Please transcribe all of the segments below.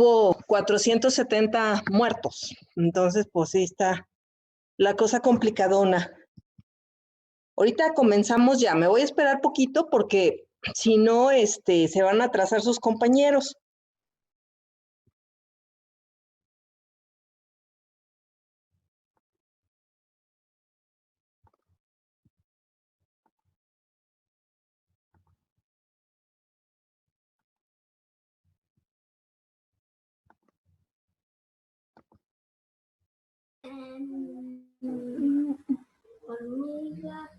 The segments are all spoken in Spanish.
Hubo 470 muertos. Entonces, pues sí está la cosa complicadona. Ahorita comenzamos ya. Me voy a esperar poquito porque si no, se van a atrasar sus compañeros. Hormiga.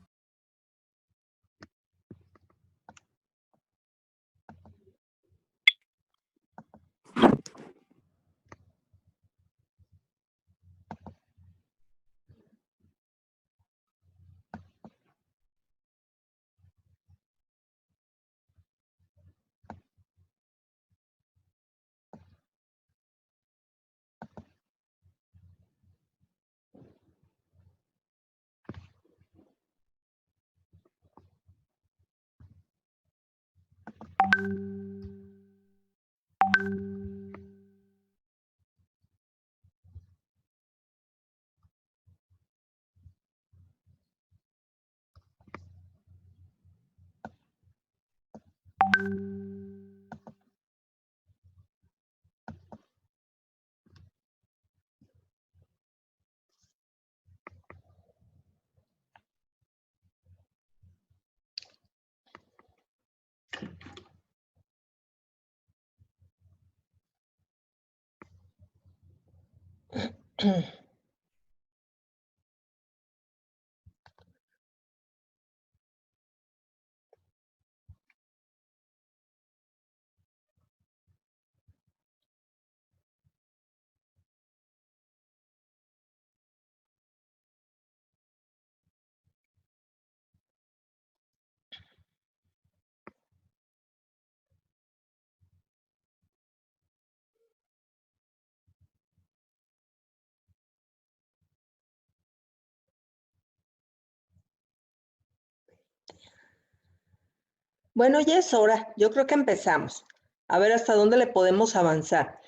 Bueno, ya es hora. Yo creo que empezamos. A ver hasta dónde le podemos avanzar.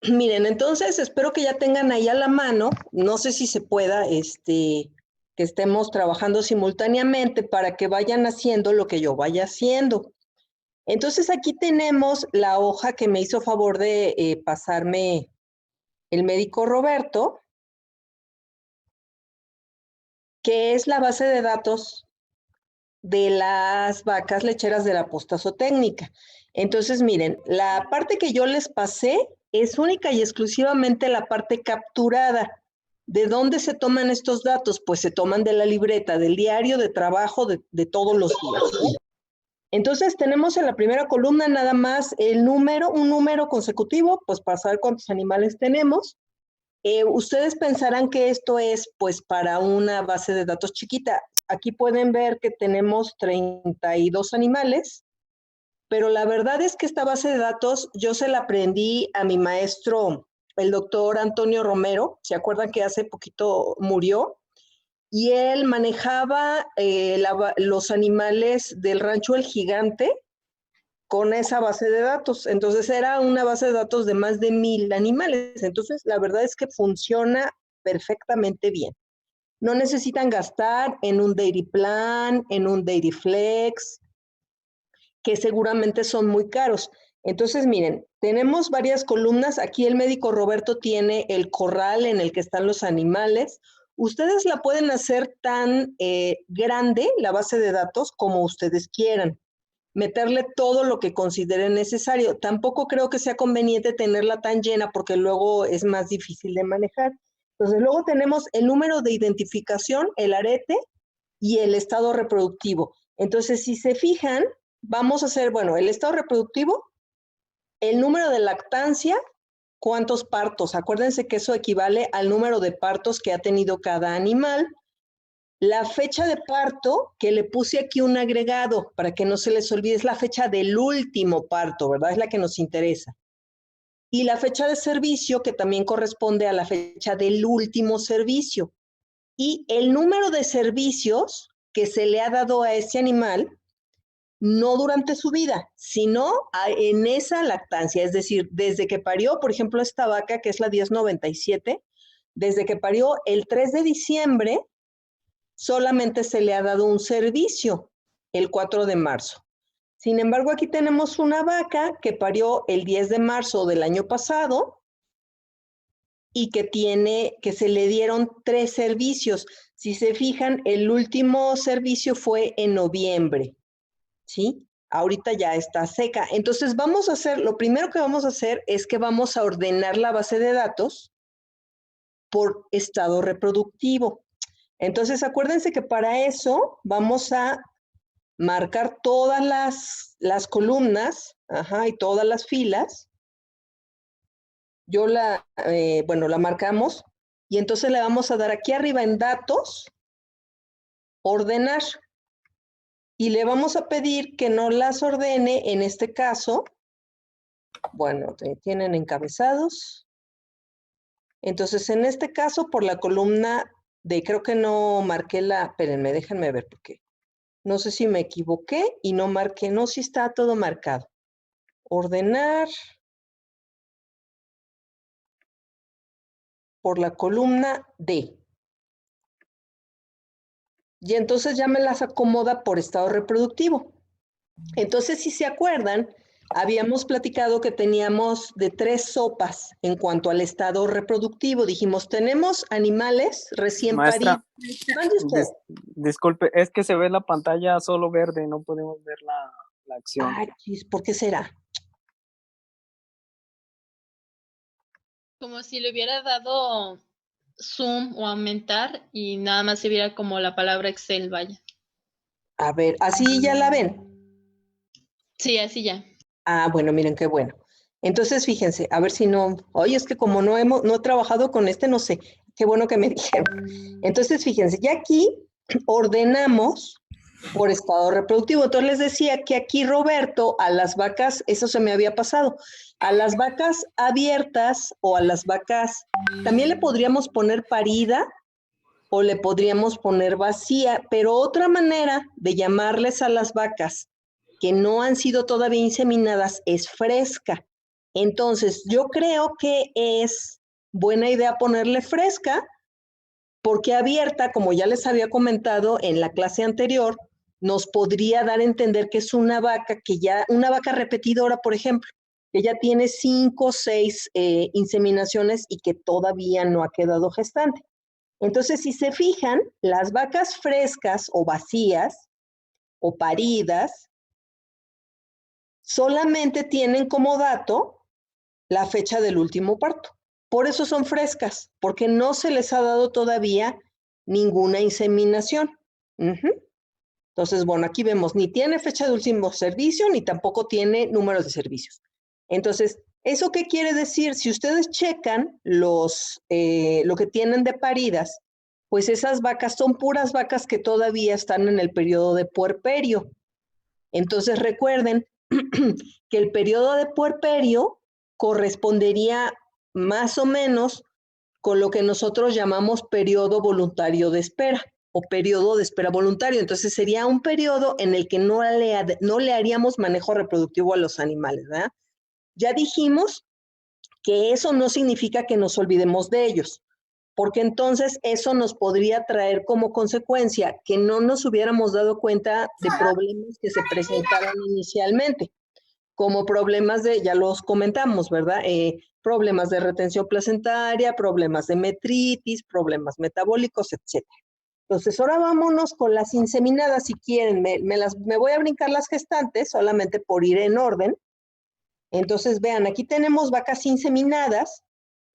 Miren, entonces espero que ya tengan ahí a la mano. No sé si se pueda, que estemos trabajando simultáneamente para que vayan haciendo lo que yo vaya haciendo. Entonces aquí tenemos la hoja que me hizo favor de pasarme el médico Roberto, que es la base de datos de las vacas lecheras de la postazotécnica. Entonces, miren, la parte que yo les pasé es única y exclusivamente la parte capturada. ¿De dónde se toman estos datos? Pues se toman de la libreta, del diario de trabajo de todos los días, ¿no? Entonces tenemos en la primera columna nada más el número, un número consecutivo, pues para saber cuántos animales tenemos. Ustedes pensarán que esto es pues para una base de datos chiquita. Aquí pueden ver que tenemos 32 animales, pero la verdad es que esta base de datos yo se la aprendí a mi maestro, el doctor Antonio Romero. ¿Se acuerdan que hace poquito murió? Y él manejaba los animales del rancho El Gigante con esa base de datos. Entonces era una base de datos de más de 1000 animales. Entonces la verdad es que funciona perfectamente bien. No necesitan gastar en un Dairy Plan, en un Dairy Flex, que seguramente son muy caros. Entonces, miren, tenemos varias columnas. Aquí el médico Roberto tiene el corral en el que están los animales. Ustedes la pueden hacer tan grande, la base de datos, como ustedes quieran. Meterle todo lo que consideren necesario. Tampoco creo que sea conveniente tenerla tan llena porque luego es más difícil de manejar. Entonces, luego tenemos el número de identificación, el arete y el estado reproductivo. Entonces, si se fijan, vamos a hacer, bueno, el estado reproductivo, el número de lactancia, cuántos partos. Acuérdense que eso equivale al número de partos que ha tenido cada animal. La fecha de parto, que le puse aquí un agregado para que no se les olvide, es la fecha del último parto, ¿verdad? Es la que nos interesa. Y la fecha de servicio, que también corresponde a la fecha del último servicio. Y el número de servicios que se le ha dado a ese animal no durante su vida, sino en esa lactancia, es decir, desde que parió, por ejemplo, esta vaca que es la 1097, desde que parió el 3 de diciembre, solamente se le ha dado un servicio el 4 de marzo. Sin embargo, aquí tenemos una vaca que parió el 10 de marzo del año pasado y que se le dieron 3 servicios. Si se fijan, el último servicio fue en noviembre, ¿sí? Ahorita ya está seca. Entonces lo primero que vamos a hacer es que vamos a ordenar la base de datos por estado reproductivo. Entonces, acuérdense que para eso vamos a marcar todas las columnas, y todas las filas. La marcamos y entonces le vamos a dar aquí arriba en datos, ordenar. Y le vamos a pedir que no las ordene, en este caso, tienen encabezados. Entonces, en este caso, por la columna creo que no marqué espérenme, déjenme ver, porque no sé si me equivoqué y no marqué, no, sí está todo marcado. Ordenar por la columna D. Y entonces ya me las acomoda por estado reproductivo. Entonces, si se acuerdan, habíamos platicado que teníamos de 3 sopas en cuanto al estado reproductivo. Dijimos, tenemos animales recién paridos. Maestra, disculpe, es que se ve la pantalla solo verde, no podemos ver la acción. Ay, ¿por qué será? Como si le hubiera dado zoom o aumentar y nada más se viera como la palabra Excel, vaya. A ver, ¿así ya la ven? Sí, así ya. Ah, bueno, miren qué bueno. Entonces, fíjense, a ver si no... Oye, es que como no he trabajado con no sé. Qué bueno que me dijeron. Entonces, fíjense, ya aquí ordenamos por estado reproductivo. Entonces, les decía que aquí Roberto, a las vacas, eso se me había pasado, a las vacas abiertas o a las vacas, también le podríamos poner parida o le podríamos poner vacía, pero otra manera de llamarles a las vacas que no han sido todavía inseminadas es fresca. Entonces, yo creo que es buena idea ponerle fresca, porque abierta, como ya les había comentado en la clase anterior, nos podría dar a entender que es una vaca una vaca repetidora, por ejemplo, que ya tiene 5 o 6 inseminaciones y que todavía no ha quedado gestante. Entonces, si se fijan, las vacas frescas o vacías o paridas solamente tienen como dato la fecha del último parto. Por eso son frescas, porque no se les ha dado todavía ninguna inseminación. Entonces, aquí vemos, ni tiene fecha de último servicio, ni tampoco tiene números de servicios. Entonces, ¿eso qué quiere decir? Si ustedes checan lo que tienen de paridas, pues esas vacas son puras vacas que todavía están en el periodo de puerperio. Entonces, recuerden que el periodo de puerperio correspondería más o menos con lo que nosotros llamamos periodo voluntario de espera o periodo de espera voluntario. Entonces sería un periodo en el que no le haríamos manejo reproductivo a los animales, ¿verdad? Ya dijimos que eso no significa que nos olvidemos de ellos, porque entonces eso nos podría traer como consecuencia que no nos hubiéramos dado cuenta de problemas que se presentaron inicialmente, como problemas ya los comentamos, ¿verdad? Problemas de retención placentaria, problemas de metritis, problemas metabólicos, etc. Entonces, ahora vámonos con las inseminadas, si quieren. Me voy a brincar las gestantes, solamente por ir en orden. Entonces, vean, aquí tenemos vacas inseminadas.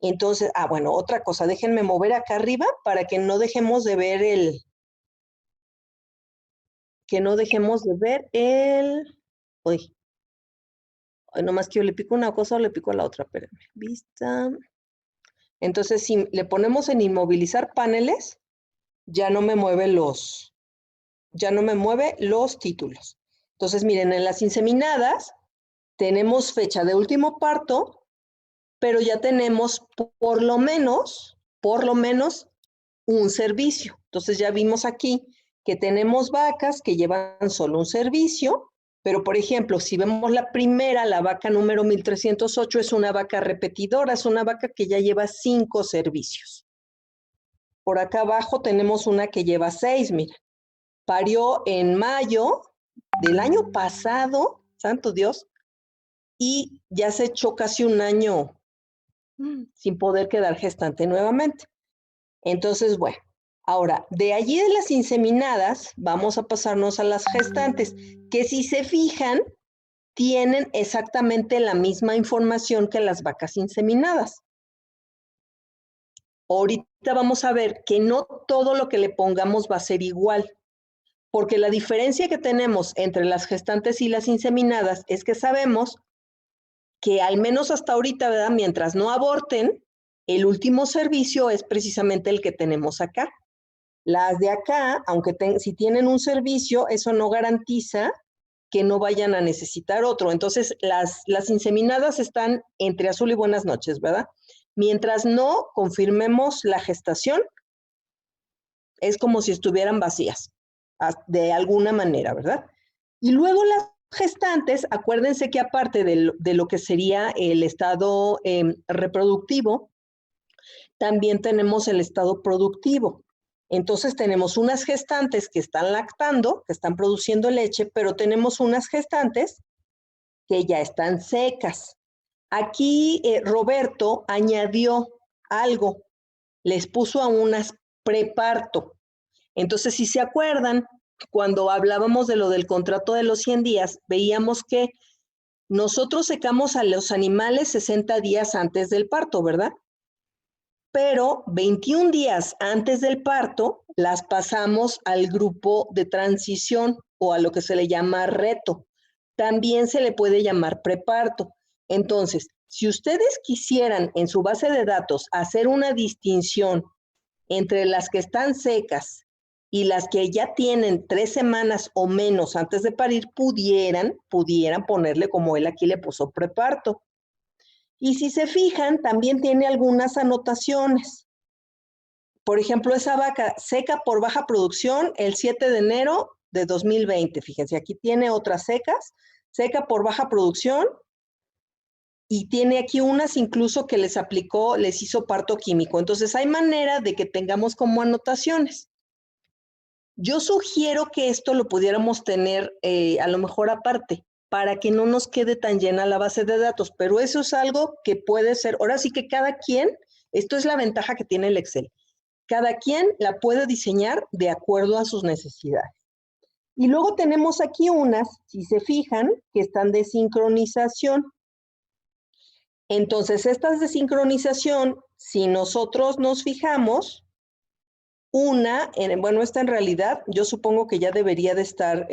Entonces, otra cosa, déjenme mover acá arriba para que no dejemos de ver Uy, nomás que yo le pico una cosa o le pico a la otra, espérenme. Vista. Entonces, si le ponemos en inmovilizar paneles, ya no me mueve los títulos. Entonces, miren, en las inseminadas tenemos fecha de último parto, pero ya tenemos por lo menos un servicio. Entonces, ya vimos aquí que tenemos vacas que llevan solo un servicio, Pero, por ejemplo, si vemos la primera, la vaca número 1308, es una vaca repetidora, es una vaca que ya lleva 5 servicios. Por acá abajo tenemos una que lleva 6, mira. Parió en mayo del año pasado, santo Dios, y ya se echó casi un año sin poder quedar gestante nuevamente. Entonces, bueno, ahora, de allí de las inseminadas, vamos a pasarnos a las gestantes, que si se fijan, tienen exactamente la misma información que las vacas inseminadas. Ahorita vamos a ver que no todo lo que le pongamos va a ser igual, porque la diferencia que tenemos entre las gestantes y las inseminadas es que sabemos que al menos hasta ahorita, ¿verdad? Mientras no aborten, el último servicio es precisamente el que tenemos acá. Las de acá, aunque si tienen un servicio, eso no garantiza que no vayan a necesitar otro. Entonces, las inseminadas están entre azul y buenas noches, ¿verdad? Mientras no confirmemos la gestación, es como si estuvieran vacías, de alguna manera, ¿verdad? Y luego las gestantes, acuérdense que aparte de lo que sería el estado reproductivo, también tenemos el estado productivo. Entonces tenemos unas gestantes que están lactando, que están produciendo leche, pero tenemos unas gestantes que ya están secas. Aquí Roberto añadió algo, les puso a unas preparto. Entonces, si se acuerdan, cuando hablábamos de lo del contrato de los 100 días, veíamos que nosotros secamos a los animales 60 días antes del parto, ¿verdad? Pero 21 días antes del parto las pasamos al grupo de transición o a lo que se le llama reto. También se le puede llamar preparto. Entonces, si ustedes quisieran en su base de datos hacer una distinción entre las que están secas y las que ya tienen 3 semanas o menos antes de parir, pudieran ponerle como él aquí le puso preparto. Y si se fijan, también tiene algunas anotaciones. Por ejemplo, esa vaca seca por baja producción el 7 de enero de 2020. Fíjense, aquí tiene otras secas, seca por baja producción, y tiene aquí unas incluso que les hizo parto químico. Entonces, hay manera de que tengamos como anotaciones. Yo sugiero que esto lo pudiéramos tener a lo mejor aparte, para que no nos quede tan llena la base de datos, pero eso es algo que puede ser, ahora sí que cada quien, esto es la ventaja que tiene el Excel, cada quien la puede diseñar de acuerdo a sus necesidades. Y luego tenemos aquí unas, si se fijan, que están de sincronización. Entonces, estas de sincronización, si nosotros nos fijamos, bueno, esta en realidad, yo supongo que ya debería de estar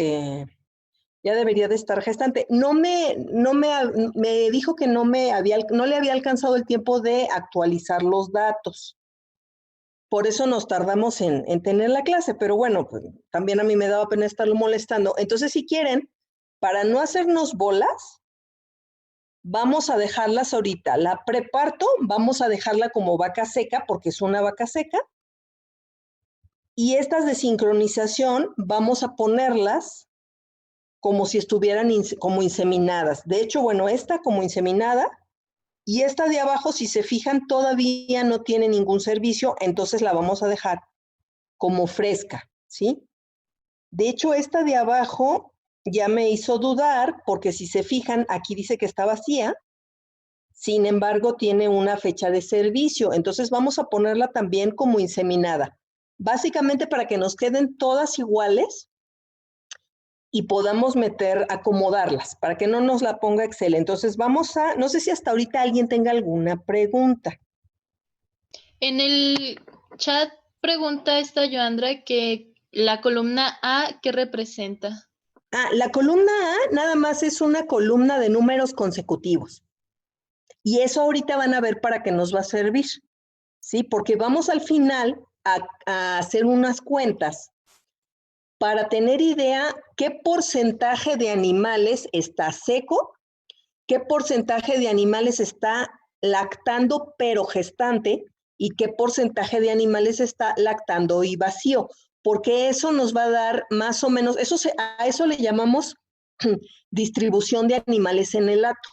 gestante. Me dijo que no le había alcanzado el tiempo de actualizar los datos. Por eso nos tardamos en tener la clase, pero bueno, pues también a mí me daba pena estarlo molestando. Entonces, si quieren, para no hacernos bolas, vamos a dejarlas ahorita. La preparto, vamos a dejarla como vaca seca, porque es una vaca seca. Y estas de sincronización, vamos a ponerlas como si estuvieran como inseminadas. De hecho, bueno, esta como inseminada, y esta de abajo, si se fijan, todavía no tiene ningún servicio, entonces la vamos a dejar como fresca, ¿sí? De hecho, esta de abajo ya me hizo dudar, porque si se fijan, aquí dice que está vacía, sin embargo, tiene una fecha de servicio, entonces vamos a ponerla también como inseminada, básicamente para que nos queden todas iguales y podamos acomodarlas, para que no nos la ponga Excel. Entonces no sé si hasta ahorita alguien tenga alguna pregunta. En el chat pregunta esta Joandra que la columna A, ¿qué representa? La columna A nada más es una columna de números consecutivos. Y eso ahorita van a ver para qué nos va a servir, ¿sí? Porque vamos al final a hacer unas cuentas para tener idea qué porcentaje de animales está seco, qué porcentaje de animales está lactando pero gestante y qué porcentaje de animales está lactando y vacío, porque eso nos va a dar más o menos, a eso le llamamos distribución de animales en el hato.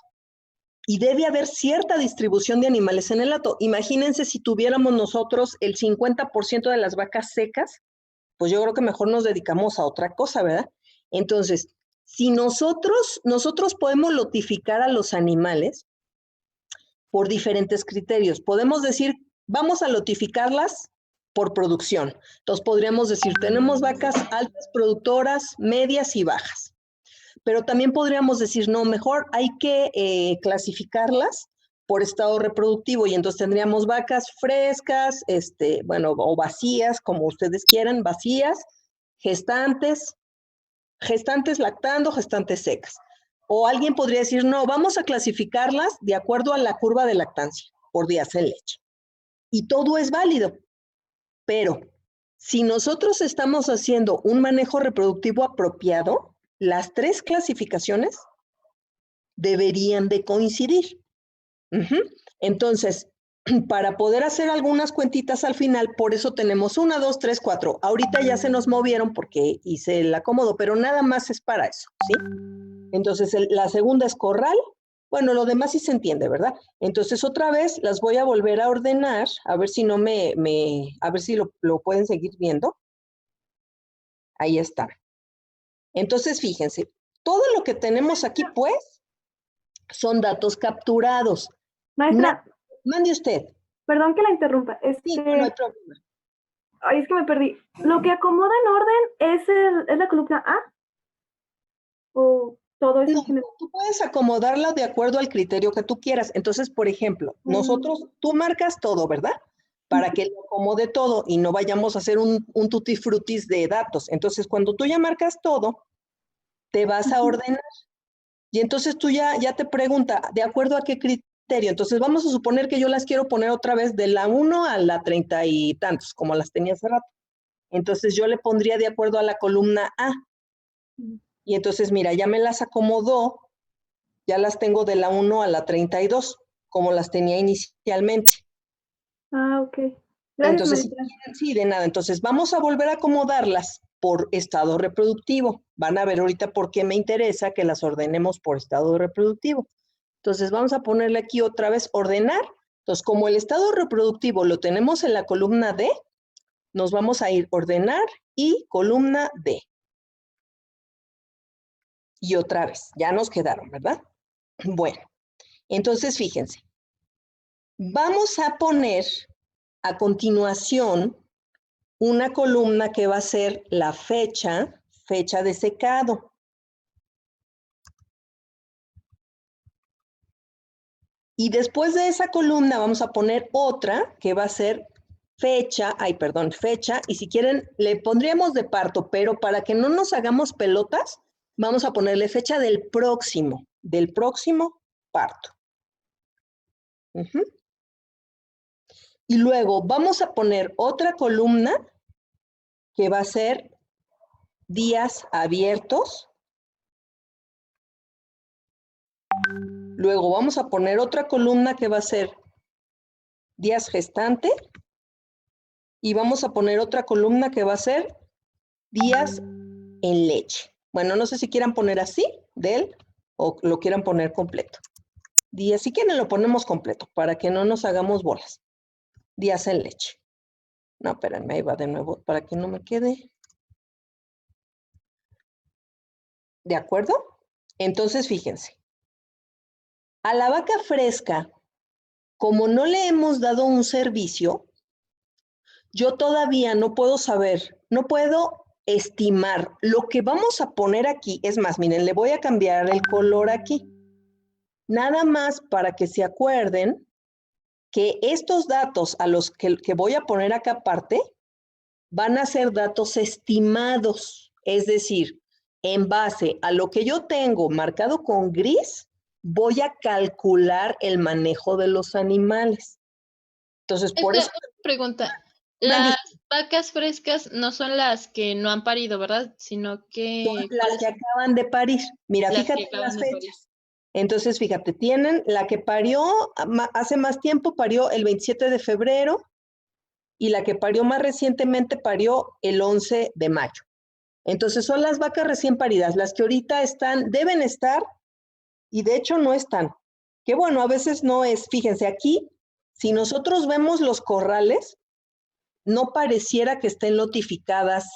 Y debe haber cierta distribución de animales en el hato. Imagínense si tuviéramos nosotros el 50% de las vacas secas, pues yo creo que mejor nos dedicamos a otra cosa, ¿verdad? Entonces, si nosotros podemos lotificar a los animales por diferentes criterios. Podemos decir, vamos a lotificarlas por producción. Entonces podríamos decir, tenemos vacas altas productoras, medias y bajas. Pero también podríamos decir, no, mejor hay que clasificarlas por estado reproductivo y entonces tendríamos vacas frescas, bueno, o vacías, como ustedes quieran, vacías, gestantes lactando, gestantes secas. O alguien podría decir, no, vamos a clasificarlas de acuerdo a la curva de lactancia por días en leche. Y todo es válido. Pero si nosotros estamos haciendo un manejo reproductivo apropiado, las 3 clasificaciones deberían de coincidir. Entonces, para poder hacer algunas cuentitas al final, por eso tenemos 1, 2, 3, 4. Ahorita ya se nos movieron porque hice el acomodo, pero nada más es para eso, ¿sí? Entonces, la segunda es corral. Bueno, lo demás sí se entiende, ¿verdad? Entonces, otra vez las voy a volver a ordenar, a ver si no a ver si lo pueden seguir viendo. Ahí está. Entonces, fíjense, todo lo que tenemos aquí, pues, son datos capturados. Maestra, Mande usted. perdón que la interrumpa. Sí, no hay problema. Ay, es que me perdí. ¿Lo que acomoda en orden es la columna A? ¿O todo eso en general? Tú puedes acomodarla de acuerdo al criterio que tú quieras. Entonces, por ejemplo, tú marcas todo, ¿verdad? Para que lo acomode todo y no vayamos a hacer un tutti frutis de datos. Entonces, cuando tú ya marcas todo, te vas a ordenar. Y entonces tú ya te pregunta, ¿de acuerdo a qué criterio? Entonces, vamos a suponer que yo las quiero poner otra vez de la 1 a la 30 y tantos, como las tenía hace rato. Entonces, yo le pondría de acuerdo a la columna A. Y entonces, mira, ya me las acomodó, ya las tengo de la 1 a la 32, como las tenía inicialmente. Ah, ok. Gracias, Entonces, maestra. sí, de nada. Entonces, vamos a volver a acomodarlas por estado reproductivo. Van a ver ahorita por qué me interesa que las ordenemos por estado reproductivo. Entonces, vamos a ponerle aquí otra vez ordenar. Entonces, como el estado reproductivo lo tenemos en la columna D, nos vamos a ir ordenar y columna D. Y otra vez, ya nos quedaron, ¿verdad? Bueno, entonces fíjense. Vamos a poner a continuación una columna que va a ser la fecha de secado. Y después de esa columna vamos a poner otra que va a ser fecha, y si quieren le pondríamos de parto, pero para que no nos hagamos pelotas, vamos a ponerle fecha del próximo parto. Y luego vamos a poner otra columna que va a ser días abiertos. Luego vamos a poner otra columna que va a ser días gestante. Y vamos a poner otra columna que va a ser días en leche. Bueno, no sé si quieran poner así, o lo quieran poner completo. Días, si quieren lo ponemos completo, para que no nos hagamos bolas. Días en leche. No, espérenme, ahí va de nuevo, para que no me quede. ¿De acuerdo? Entonces, fíjense. A la vaca fresca, como no le hemos dado un servicio, yo todavía no puedo saber, no puedo estimar. Lo que vamos a poner aquí, es más, miren, le voy a cambiar el color aquí. Nada más para que se acuerden que estos datos a los que voy a poner acá aparte van a ser datos estimados. Es decir, en base a lo que yo tengo marcado con gris, voy a calcular el manejo de los animales. Entonces, por eso... Pregunta. Las vacas frescas no son las que no han parido, ¿verdad? Sino que... Son las que acaban de parir. Mira, fíjate las fechas. Entonces, fíjate, tienen la que parió hace más tiempo, parió el 27 de febrero, y la que parió más recientemente parió el 11 de mayo. Entonces son las vacas recién paridas, las que ahorita están, deben estar, y de hecho no están. Que bueno, a veces no es, fíjense, aquí, si nosotros vemos los corrales, no pareciera que estén lotificadas.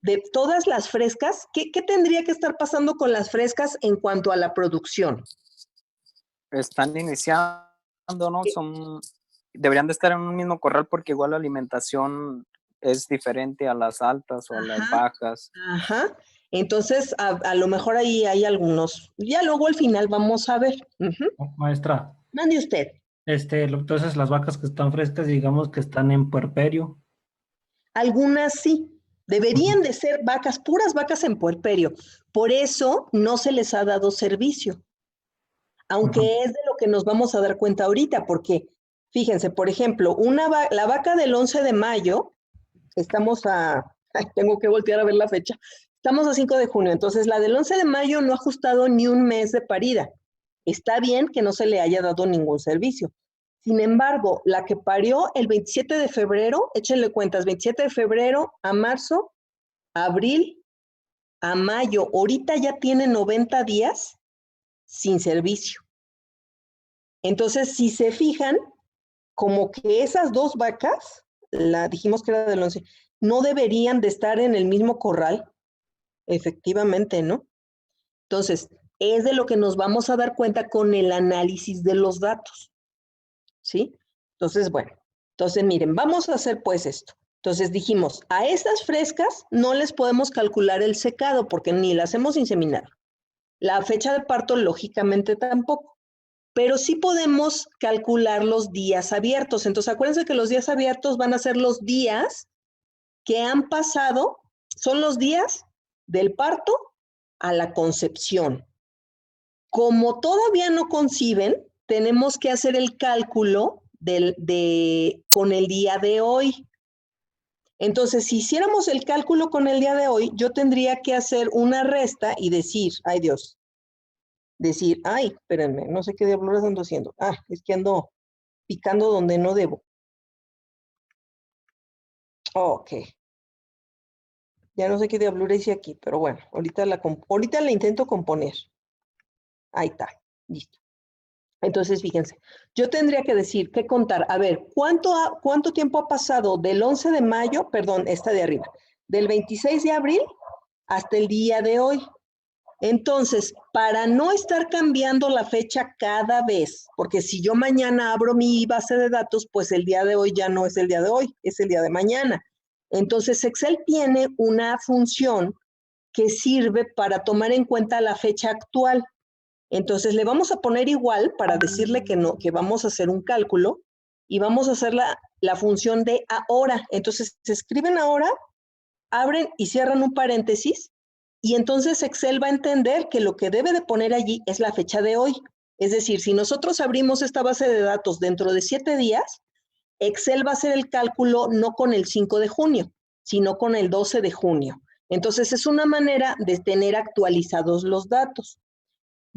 De todas las frescas, ¿qué tendría que estar pasando con las frescas en cuanto a la producción? Están iniciando, ¿no? Deberían de estar en un mismo corral porque igual la alimentación es diferente a las altas o a las bajas. Ajá. Entonces, a lo mejor ahí hay algunos. Ya luego al final vamos a ver. Maestra, Mande usted. entonces las vacas que están frescas, digamos que están en puerperio. Algunas sí. Deberían de ser vacas, puras vacas en puerperio. Por eso no se les ha dado servicio. Aunque es de lo que nos vamos a dar cuenta ahorita, porque fíjense, por ejemplo, la vaca del 11 de mayo, estamos tengo que voltear a ver la fecha, estamos a 5 de junio, entonces la del 11 de mayo no ha ajustado ni un mes de parida. Está bien que no se le haya dado ningún servicio. Sin embargo, la que parió el 27 de febrero, échenle cuentas, 27 de febrero a marzo, abril, a mayo, ahorita ya tiene 90 días sin servicio. Entonces, si se fijan, como que esas dos vacas, dijimos que era del 11, no deberían de estar en el mismo corral, efectivamente, ¿no? Entonces, es de lo que nos vamos a dar cuenta con el análisis de los datos, ¿sí? Entonces, bueno, miren, vamos a hacer pues esto. Entonces dijimos, a estas frescas no les podemos calcular el secado porque ni las hemos inseminado. La fecha de parto, lógicamente, tampoco. Pero sí podemos calcular los días abiertos. Entonces, acuérdense que los días abiertos van a ser los días que han pasado, son los días del parto a la concepción. Como todavía no conciben, tenemos que hacer el cálculo con el día de hoy. Entonces, si hiciéramos el cálculo con el día de hoy, yo tendría que hacer una resta y decir, ay Dios, ay, espérenme, no sé qué diablos ando haciendo. Es que ando picando donde no debo. Ok. Ya no sé qué diablura hice aquí, pero bueno, ahorita la intento componer. Ahí está, listo. Entonces, fíjense, yo tendría que decir, que contar, a ver, ¿cuánto tiempo ha pasado del 11 de mayo, perdón, esta de arriba, del 26 de abril hasta el día de hoy? Entonces, para no estar cambiando la fecha cada vez, porque si yo mañana abro mi base de datos, pues el día de hoy ya no es el día de hoy, es el día de mañana. Entonces, Excel tiene una función que sirve para tomar en cuenta la fecha actual. Entonces, le vamos a poner igual para decirle que vamos a hacer un cálculo y vamos a hacer la función de ahora. Entonces, se escriben ahora, abren y cierran un paréntesis y entonces Excel va a entender que lo que debe de poner allí es la fecha de hoy. Es decir, si nosotros abrimos esta base de datos dentro de 7 días, Excel va a hacer el cálculo no con el 5 de junio, sino con el 12 de junio. Entonces, es una manera de tener actualizados los datos.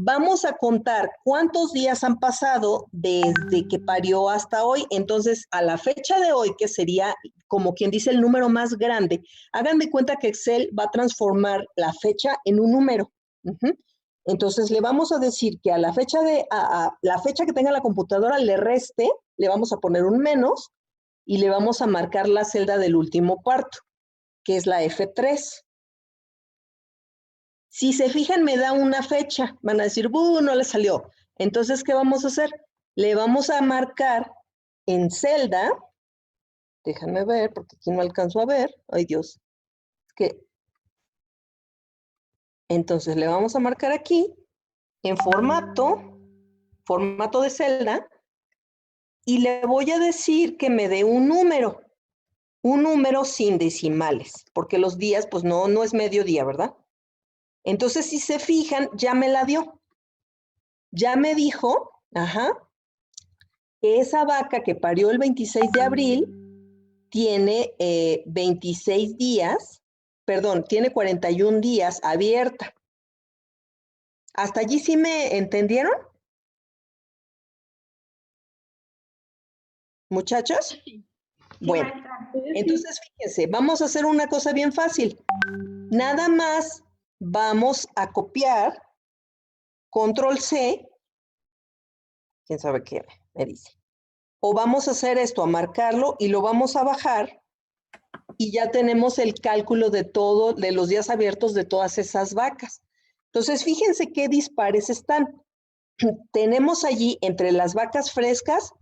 Vamos a contar cuántos días han pasado desde que parió hasta hoy. Entonces, a la fecha de hoy, que sería como quien dice el número más grande, hagan de cuenta que Excel va a transformar la fecha en un número. Entonces, le vamos a decir que a la fecha la fecha que tenga la computadora le reste, le vamos a poner un menos y le vamos a marcar la celda del último parto, que es la F3. Si se fijan, me da una fecha. Van a decir, no le salió. Entonces, ¿qué vamos a hacer? Le vamos a marcar en celda. Déjame ver, porque aquí no alcanzo a ver. Ay, Dios. Entonces, le vamos a marcar aquí, en formato de celda, y le voy a decir que me dé un número sin decimales, porque los días, pues no es mediodía, ¿verdad? Entonces, si se fijan, ya me la dio. Ya me dijo, que esa vaca que parió el 26 de abril tiene 26 días, perdón, tiene 41 días abierta. ¿Hasta allí sí me entendieron? ¿Muchachos? Bueno, entonces fíjense, vamos a hacer una cosa bien fácil. Nada más vamos a copiar, control C, quién sabe qué me dice. O vamos a hacer esto, a marcarlo y lo vamos a bajar y ya tenemos el cálculo de todo, de los días abiertos de todas esas vacas. Entonces, fíjense qué dispares están. Tenemos allí entre las vacas frescas,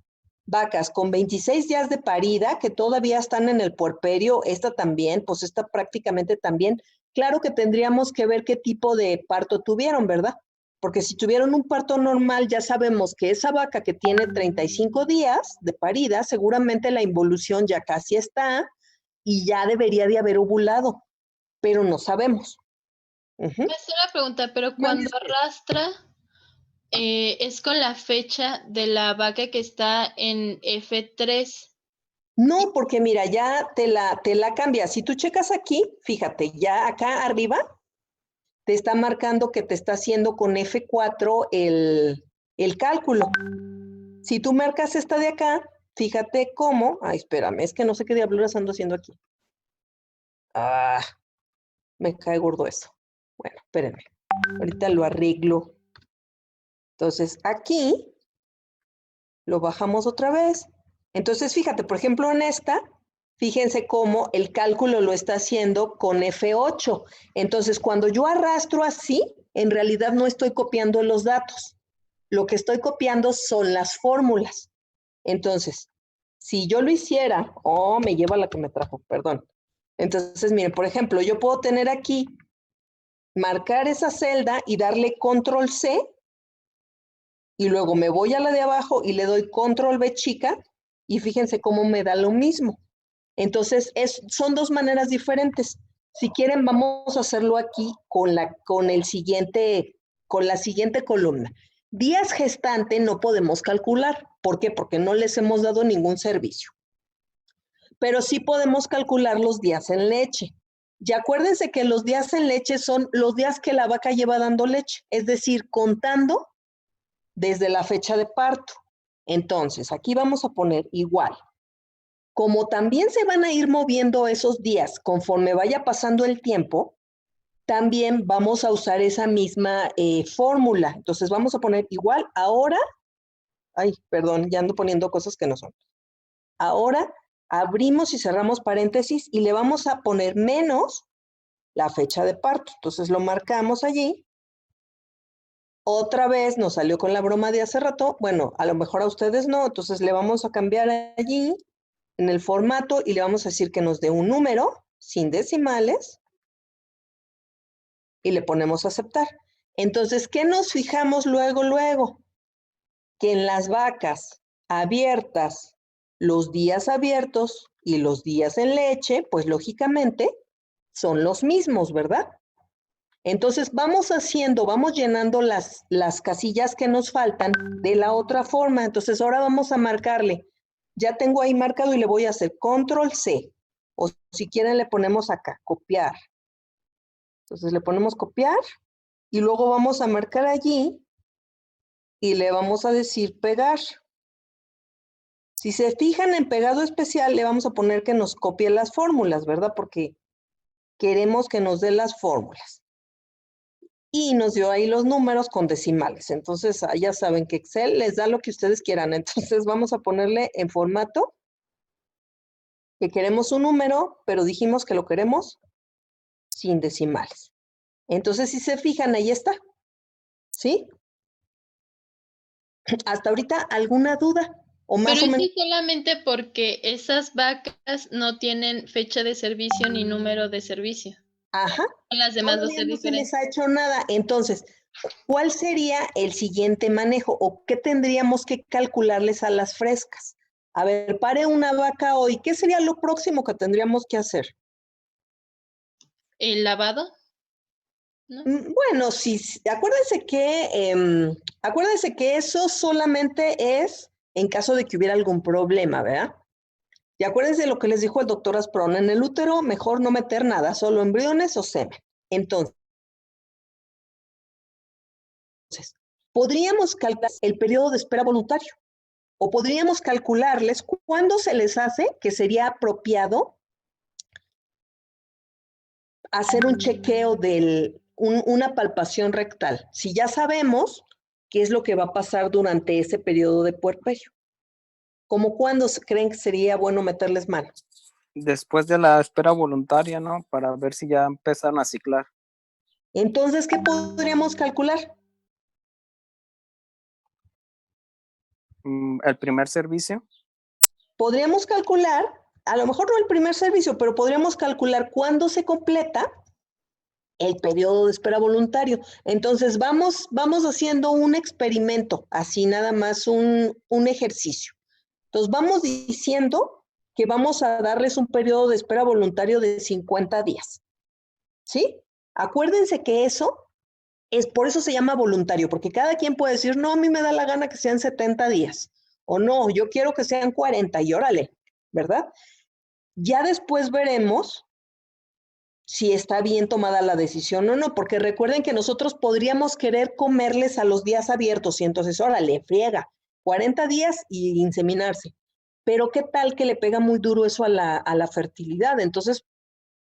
vacas con 26 días de parida que todavía están en el puerperio, esta también, pues esta prácticamente también. Claro que tendríamos que ver qué tipo de parto tuvieron, ¿verdad? Porque si tuvieron un parto normal, ya sabemos que esa vaca que tiene 35 días de parida, seguramente la involución ya casi está y ya debería de haber ovulado, pero no sabemos. Me hace una pregunta, pero cuando arrastra, es con la fecha de la vaca que está en F3. No, porque mira, ya te la cambia. Si tú checas aquí, fíjate, ya acá arriba te está marcando que te está haciendo con F4 el cálculo. Si tú marcas esta de acá, fíjate cómo. Ay, espérame, es que no sé qué diablos ando haciendo aquí. Ah, me cae gordo eso. Bueno, espérenme. Ahorita lo arreglo. Entonces, aquí lo bajamos otra vez. Entonces, fíjate, por ejemplo, en esta, fíjense cómo el cálculo lo está haciendo con F8. Entonces, cuando yo arrastro así, en realidad no estoy copiando los datos. Lo que estoy copiando son las fórmulas. Entonces, si yo lo hiciera, me lleva la que me trajo, perdón. Entonces, miren, por ejemplo, yo puedo tener aquí, marcar esa celda y darle control C, y luego me voy a la de abajo y le doy control B chica, y fíjense cómo me da lo mismo. Entonces, son dos maneras diferentes. Si quieren, vamos a hacerlo aquí con la siguiente columna. Días gestante no podemos calcular. ¿Por qué? Porque no les hemos dado ningún servicio. Pero sí podemos calcular los días en leche. Y acuérdense que los días en leche son los días que la vaca lleva dando leche, es decir, contando desde la fecha de parto. Entonces, aquí vamos a poner igual. Como también se van a ir moviendo esos días conforme vaya pasando el tiempo, también vamos a usar esa misma fórmula. Entonces vamos a poner igual ahora, perdón, ya ando poniendo cosas que no son. Ahora abrimos y cerramos paréntesis y le vamos a poner menos la fecha de parto. Entonces lo marcamos allí. Otra vez nos salió con la broma de hace rato. Bueno, a lo mejor a ustedes no, entonces le vamos a cambiar allí en el formato y le vamos a decir que nos dé un número sin decimales y le ponemos a aceptar. Entonces, ¿qué nos fijamos luego? Que en las vacas abiertas, los días abiertos y los días en leche, pues lógicamente son los mismos, ¿verdad? Entonces vamos llenando las casillas que nos faltan de la otra forma. Entonces ahora vamos a marcarle. Ya tengo ahí marcado y le voy a hacer control C. O si quieren le ponemos acá, copiar. Entonces le ponemos copiar y luego vamos a marcar allí y le vamos a decir pegar. Si se fijan en pegado especial, le vamos a poner que nos copie las fórmulas, ¿verdad? Porque queremos que nos dé las fórmulas. Y nos dio ahí los números con decimales. Entonces, ya saben que Excel les da lo que ustedes quieran. Entonces, vamos a ponerle en formato que queremos un número, pero dijimos que lo queremos sin decimales. Entonces, si se fijan, ahí está. ¿Sí? Hasta ahorita, ¿alguna duda? O más Pero o menos. eso solamente porque esas vacas no tienen fecha de servicio ni número de servicio. Ajá. Las demás dos Todavía es no se les diferente. ha hecho nada. Entonces, ¿cuál sería el siguiente manejo? ¿O qué tendríamos que calcularles a las frescas? A ver, pare una vaca hoy. ¿Qué sería lo próximo que tendríamos que hacer? ¿El lavado? ¿No? Bueno, sí, acuérdense que eso solamente es en caso de que hubiera algún problema, ¿verdad? Y acuérdense de lo que les dijo el doctor Asprón, en el útero mejor no meter nada, solo embriones o semen. Entonces, podríamos calcular el periodo de espera voluntario. o podríamos calcularles cuándo se les hace que sería apropiado hacer un chequeo una palpación rectal. Si ya sabemos qué es lo que va a pasar durante ese periodo de puerperio. ¿Cómo cuándo creen que sería bueno meterles mano? Después de la espera voluntaria, ¿no? Para ver si ya empezaron a ciclar. Entonces, ¿qué podríamos calcular? El primer servicio. Podríamos calcular, a lo mejor no el primer servicio, pero podríamos calcular cuándo se completa el periodo de espera voluntario. Entonces, vamos haciendo un experimento, así nada más un ejercicio. Entonces, vamos diciendo que vamos a darles un periodo de espera voluntario de 50 días. ¿Sí? Acuérdense que por eso se llama voluntario, porque cada quien puede decir, no, a mí me da la gana que sean 70 días, o no, yo quiero que sean 40 y órale, ¿verdad? Ya después veremos si está bien tomada la decisión o no, porque recuerden que nosotros podríamos querer comerles a los días abiertos y entonces, órale, friega, 40 días y inseminarse. Pero ¿qué tal que le pega muy duro eso a la fertilidad? Entonces,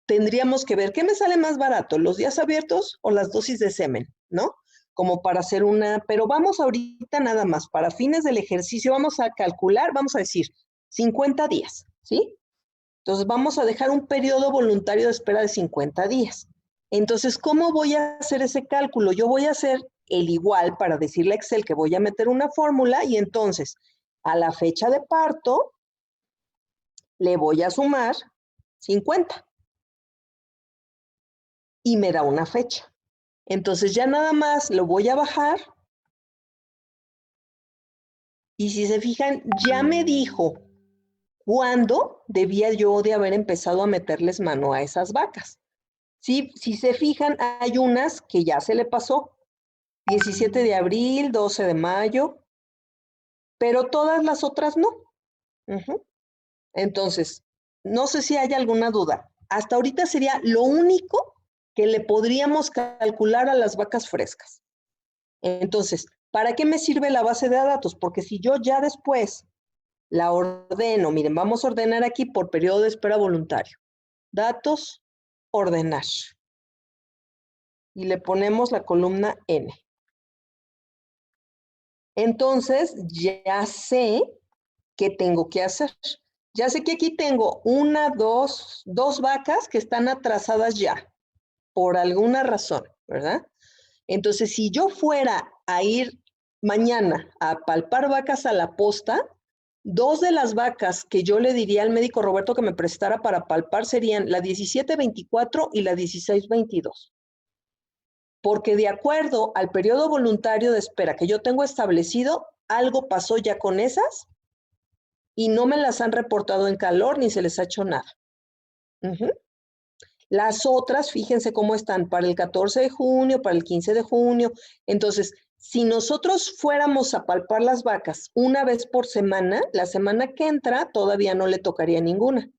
tendríamos que ver qué me sale más barato, los días abiertos o las dosis de semen, ¿no? Como para hacer pero vamos ahorita nada más, para fines del ejercicio vamos a calcular, vamos a decir 50 días, ¿sí? Entonces vamos a dejar un periodo voluntario de espera de 50 días. Entonces, ¿cómo voy a hacer ese cálculo? Yo voy a hacer el igual para decirle a Excel que voy a meter una fórmula y entonces a la fecha de parto le voy a sumar 50. Y me da una fecha. Entonces ya nada más lo voy a bajar. Y si se fijan, ya me dijo cuándo debía yo de haber empezado a meterles mano a esas vacas. Sí, si se fijan, hay unas que ya se le pasó. 17 de abril, 12 de mayo, pero todas las otras no. Entonces, no sé si hay alguna duda. Hasta ahorita sería lo único que le podríamos calcular a las vacas frescas. Entonces, ¿para qué me sirve la base de datos? Porque si yo ya después la ordeno, miren, vamos a ordenar aquí por periodo de espera voluntario. Datos, ordenar. Y le ponemos la columna N. Entonces, ya sé qué tengo que hacer. Ya sé que aquí tengo dos vacas que están atrasadas ya, por alguna razón, ¿verdad? Entonces, si yo fuera a ir mañana a palpar vacas a la posta, 2 de las vacas que yo le diría al médico Roberto que me prestara para palpar serían la 1724 y la 1622. Porque de acuerdo al periodo voluntario de espera que yo tengo establecido, algo pasó ya con esas y no me las han reportado en calor ni se les ha hecho nada. Las otras, fíjense cómo están para el 14 de junio, para el 15 de junio. Entonces, si nosotros fuéramos a palpar las vacas una vez por semana, la semana que entra todavía no le tocaría ninguna.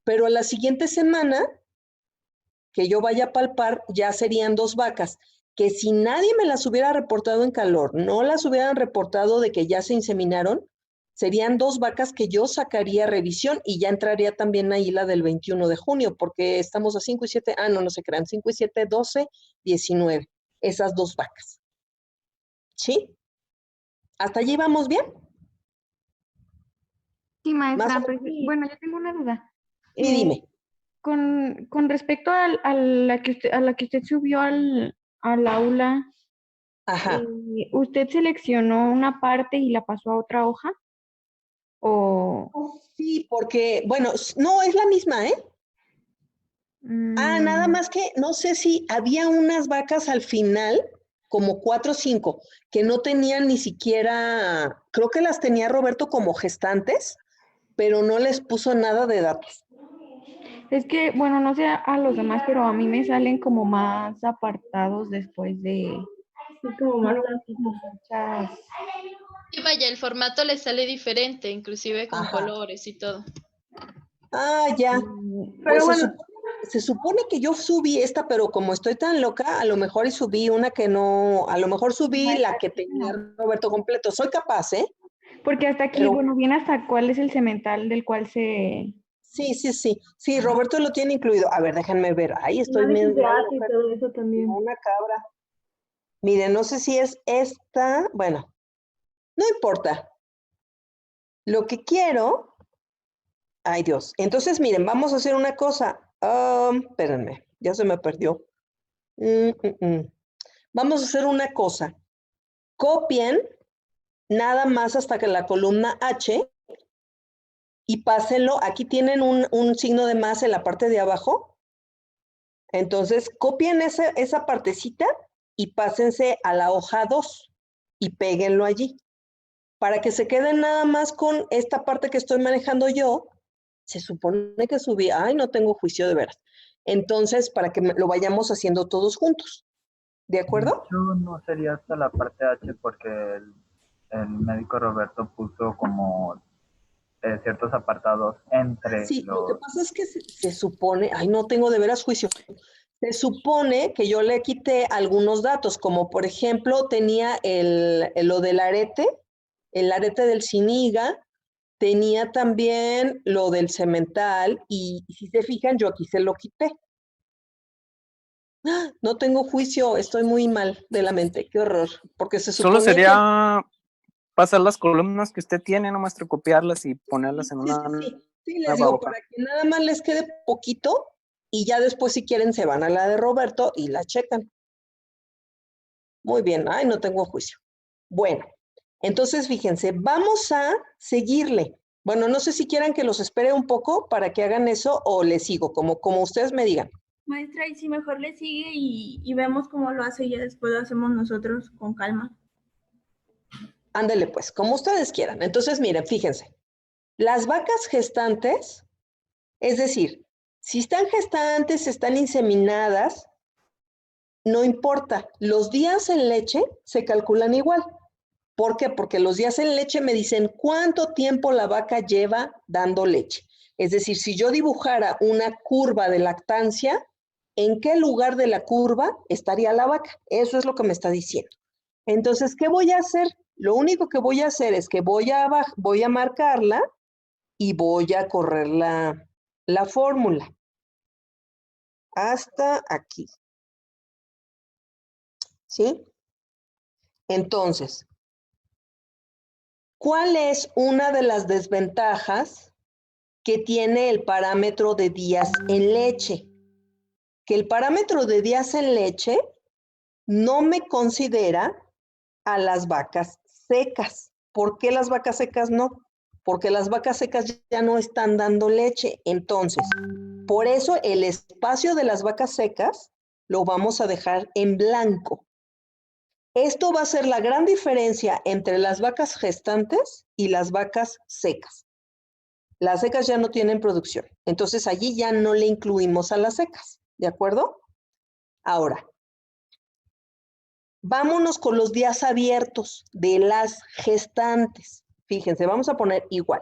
Pero a la siguiente semana que yo vaya a palpar ya serían 2 vacas, que si nadie me las hubiera reportado en calor, no las hubieran reportado de que ya se inseminaron, serían 2 vacas que yo sacaría a revisión y ya entraría también ahí la del 21 de junio, porque estamos a 5 y 7, no se crean, 5 y 7, 12, 19, esas 2 vacas. ¿Sí? ¿Hasta allí vamos bien? Sí, maestra, Más o pero, bueno, yo tengo una duda. Sí, dime. Con respecto a la que usted subió al aula, Ajá. ¿usted seleccionó una parte y la pasó a otra hoja? ¿O? Sí, porque, bueno, no, es la misma, ¿eh? Nada más que no sé si había unas vacas al final, como 4 o 5, que no tenían ni siquiera, creo que las tenía Roberto como gestantes, pero no les puso nada de datos. Es que, bueno, no sé a los demás, pero a mí me salen como más apartados después de... como más muchas... Y vaya, el formato le sale diferente, inclusive con Ajá. colores y todo. Ya. Pero Pues bueno, se supone que yo subí esta, pero como estoy tan loca, a lo mejor y subí una que no, a lo mejor subí la que tenía Roberto completo. Soy capaz, ¿eh? Porque hasta aquí, Pero- bueno, viene hasta cuál es el semental del cual se... Sí, sí, sí. Sí, Roberto lo tiene incluido. A ver, déjenme ver. Ahí estoy Análisis de medio arte y todo eso también. una cabra. Miren, no sé si es esta. Bueno, no importa. Lo que quiero. Ay, Dios. Entonces, miren, vamos a hacer una cosa. Espérenme, ya se me perdió. Vamos a hacer una cosa. Copien nada más hasta que la columna H y pásenlo. Aquí tienen un signo de más en la parte de abajo. Entonces, copien esa partecita y pásense a la hoja 2 y péguenlo allí. Para que se queden nada más con esta parte que estoy manejando yo, se supone que subí, ay, no tengo juicio de veras. Entonces, para que lo vayamos haciendo todos juntos. ¿De acuerdo? Yo no sería hasta la parte H porque el médico Roberto puso como ciertos apartados entre Sí, lo que los... pasa es que se supone, ay, no tengo de veras juicio. Se supone que yo le quité algunos datos, como por ejemplo tenía lo del arete, el arete del ciniga, tenía también lo del semental y si se fijan, yo aquí se lo quité. ¡Ah! No tengo juicio, estoy muy mal de la mente, qué horror, porque se Solo supone que... sería pasar las columnas que usted tiene, no maestro, copiarlas y ponerlas en Sí, una sí, sí. Sí, les nueva digo, hoja. para que nada más les quede poquito y ya después si quieren se van a la de Roberto y la checan. Muy bien, ay, no tengo juicio. Bueno, entonces fíjense, vamos a seguirle. Bueno, no sé si quieran que los espere un poco para que hagan eso o les sigo, como ustedes me digan. Maestra, y si mejor le sigue y vemos cómo lo hace y ya después lo hacemos nosotros con calma. Ándele pues, como ustedes quieran. Entonces, miren, fíjense, las vacas gestantes, es decir, si están gestantes, están inseminadas, no importa, los días en leche se calculan igual. ¿Por qué? Porque los días en leche me dicen cuánto tiempo la vaca lleva dando leche. Es decir, si yo dibujara una curva de lactancia, ¿en qué lugar de la curva estaría la vaca? Eso es lo que me está diciendo. Entonces, ¿qué voy a hacer? Lo único que voy a hacer es que voy a marcarla y voy a correr la fórmula hasta aquí. ¿Sí? Entonces, ¿cuál es una de las desventajas que tiene el parámetro de días en leche? Que el parámetro de días en leche no me considera a las vacas secas. ¿Por qué las vacas secas no? Porque las vacas secas ya no están dando leche. Entonces, por eso el espacio de las vacas secas lo vamos a dejar en blanco. Esto va a ser la gran diferencia entre las vacas gestantes y las vacas secas. Las secas ya no tienen producción, entonces allí ya no le incluimos a las secas, ¿de acuerdo? Ahora, vámonos con los días abiertos de las gestantes. Fíjense, vamos a poner igual.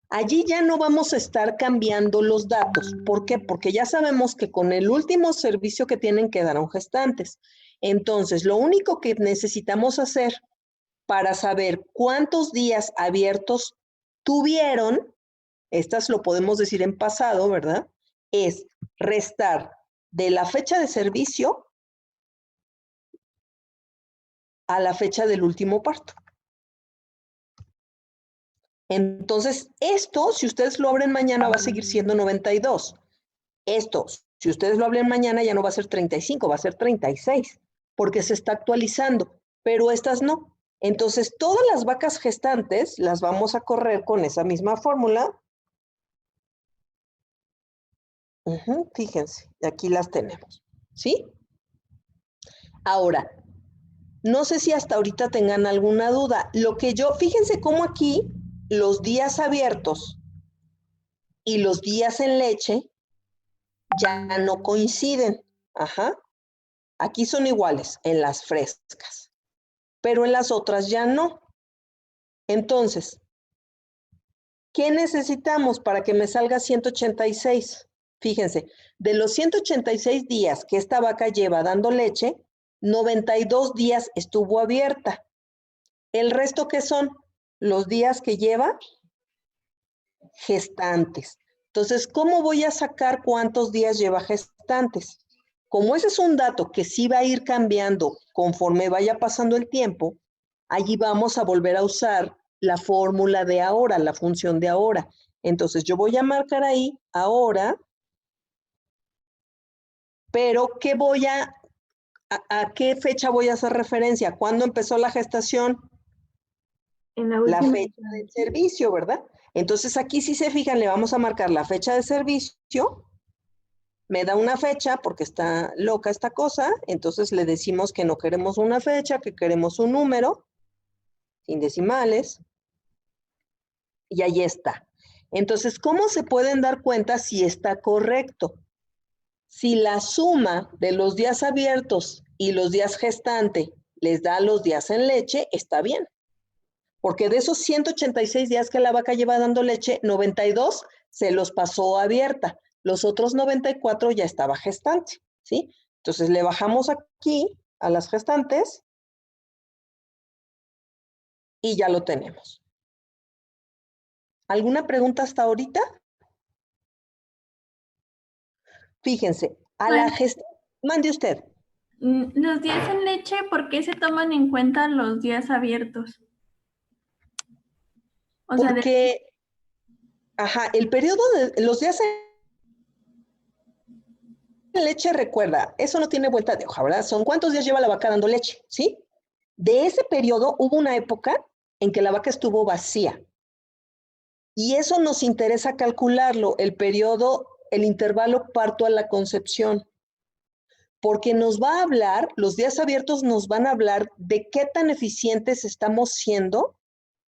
Allí ya no vamos a estar cambiando los datos. ¿Por qué? Porque ya sabemos que con el último servicio que tienen quedaron gestantes. Entonces, lo único que necesitamos hacer para saber cuántos días abiertos tuvieron, estas lo podemos decir en pasado, ¿verdad? Es restar de la fecha de servicio a la fecha del último parto. Entonces, esto, si ustedes lo abren mañana, va a seguir siendo 92. Esto, si ustedes lo abren mañana, ya no va a ser 35, va a ser 36, porque se está actualizando, pero estas no. Entonces, todas las vacas gestantes las vamos a correr con esa misma fórmula. Fíjense, aquí las tenemos, ¿sí? Ahora, no sé si hasta ahorita tengan alguna duda. Fíjense cómo aquí los días abiertos y los días en leche ya no coinciden. Aquí son iguales en las frescas, pero en las otras ya no. Entonces, ¿qué necesitamos para que me salga 186? Fíjense, de los 186 días que esta vaca lleva dando leche, 92 días estuvo abierta. ¿El resto qué son? los días que lleva gestantes. Entonces, ¿cómo voy a sacar cuántos días lleva gestantes? Como ese es un dato que sí va a ir cambiando conforme vaya pasando el tiempo, allí vamos a volver a usar la fórmula de ahora, la función de ahora. Entonces, yo voy a marcar ahí ahora, pero ¿qué voy a qué fecha voy a hacer referencia? ¿Cuándo empezó la gestación? En la La última. fecha del servicio, ¿verdad? Entonces aquí si se fijan le vamos a marcar la fecha de servicio, me da una fecha porque está loca esta cosa, entonces le decimos que no queremos una fecha, que queremos un número, sin decimales, y ahí está. Entonces, ¿cómo se pueden dar cuenta si está correcto? Si la suma de los días abiertos y los días gestante les da los días en leche, está bien. Porque de esos 186 días que la vaca lleva dando leche, 92 se los pasó abierta. Los otros 94 ya estaba gestante, ¿sí? Entonces le bajamos aquí a las gestantes y ya lo tenemos. ¿Alguna pregunta hasta ahorita? Fíjense, a la gestante, mande usted. Los días en leche, ¿por qué se toman en cuenta los días abiertos? O sea, Porque, ajá, el periodo de los días en leche, recuerda, eso no tiene vuelta de hoja, ¿verdad? Son cuántos días lleva la vaca dando leche, ¿sí? De ese periodo hubo una época en que la vaca estuvo vacía. Y eso nos interesa calcularlo, el periodo, el intervalo parto a la concepción. Porque nos va a hablar, los días abiertos nos van a hablar de qué tan eficientes estamos siendo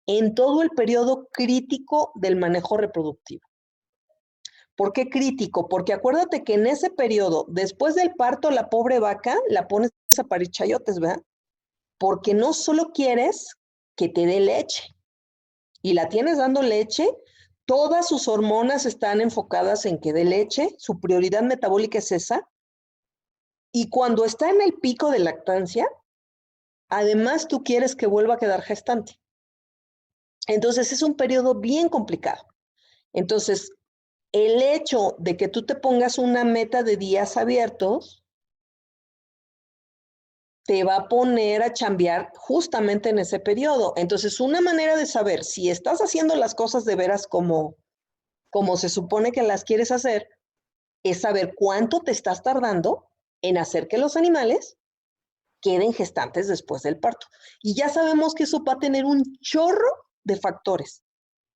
en todo el periodo crítico del manejo reproductivo. ¿Por qué crítico? Porque acuérdate que en ese periodo, después del parto, la pobre vaca la pones a parir chayotes, ¿verdad? Porque no solo quieres que te dé leche, y la tienes dando leche, todas sus hormonas están enfocadas en que dé leche, su prioridad metabólica es esa, y cuando está en el pico de lactancia, además tú quieres que vuelva a quedar gestante. Entonces es un periodo bien complicado. Entonces, el hecho de que tú te pongas una meta de días abiertos te va a poner a chambear justamente en ese periodo. Entonces, una manera de saber si estás haciendo las cosas de veras como se supone que las quieres hacer, es saber cuánto te estás tardando en hacer que los animales queden gestantes después del parto. Y ya sabemos que eso va a tener un chorro de factores,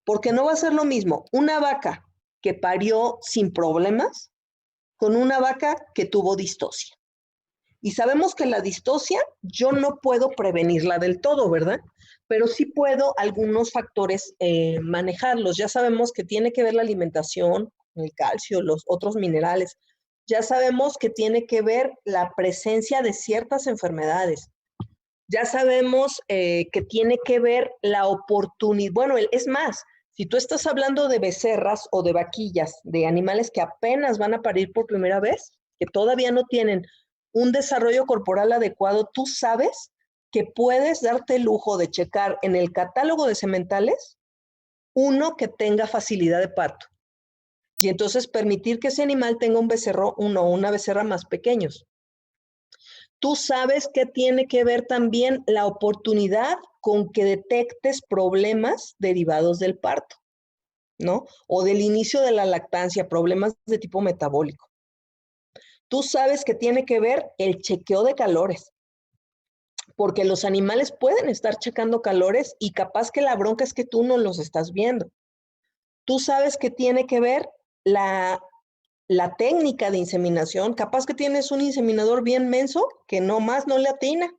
porque no va a ser lo mismo una vaca que parió sin problemas con una vaca que tuvo distocia. Y sabemos que la distocia yo no puedo prevenirla del todo, ¿verdad? Pero sí puedo algunos factores manejarlos. Ya sabemos que tiene que ver la alimentación, el calcio, los otros minerales. Ya sabemos que tiene que ver la presencia de ciertas enfermedades. Ya sabemos que tiene que ver la oportunidad. Bueno, es más, si tú estás hablando de becerras o de vaquillas, de animales que apenas van a parir por primera vez, que todavía no tienen un desarrollo corporal adecuado, tú sabes que puedes darte el lujo de checar en el catálogo de sementales uno que tenga facilidad de parto. Y entonces permitir que ese animal tenga un becerro, una becerra más pequeños. Tú sabes que tiene que ver también la oportunidad con que detectes problemas derivados del parto, ¿no? O del inicio de la lactancia, problemas de tipo metabólico. Tú sabes que tiene que ver el chequeo de calores, porque los animales pueden estar checando calores y capaz que la bronca es que tú no los estás viendo. Tú sabes que tiene que ver la técnica de inseminación, capaz que tienes un inseminador bien menso que nomás no le atina,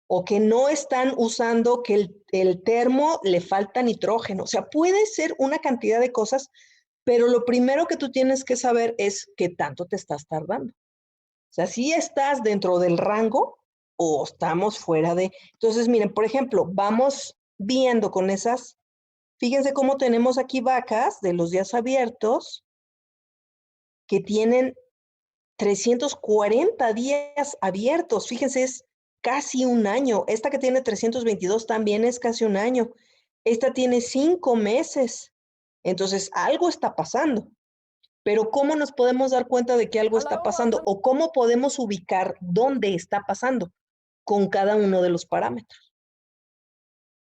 o que no están usando, que el termo le falta nitrógeno. O sea, puede ser una cantidad de cosas, pero lo primero que tú tienes que saber es qué tanto te estás tardando. O sea, si estás dentro del rango o estamos fuera de. Entonces, miren, por ejemplo, vamos viendo con esas, fíjense cómo tenemos aquí vacas de los días abiertos que tienen 340 días abiertos. Fíjense, es casi un año. Esta que tiene 322 también es casi un año. Esta tiene 5 meses. Entonces, algo está pasando. Pero ¿cómo nos podemos dar cuenta de que algo está pasando? ¿O cómo podemos ubicar dónde está pasando? Con cada uno de los parámetros.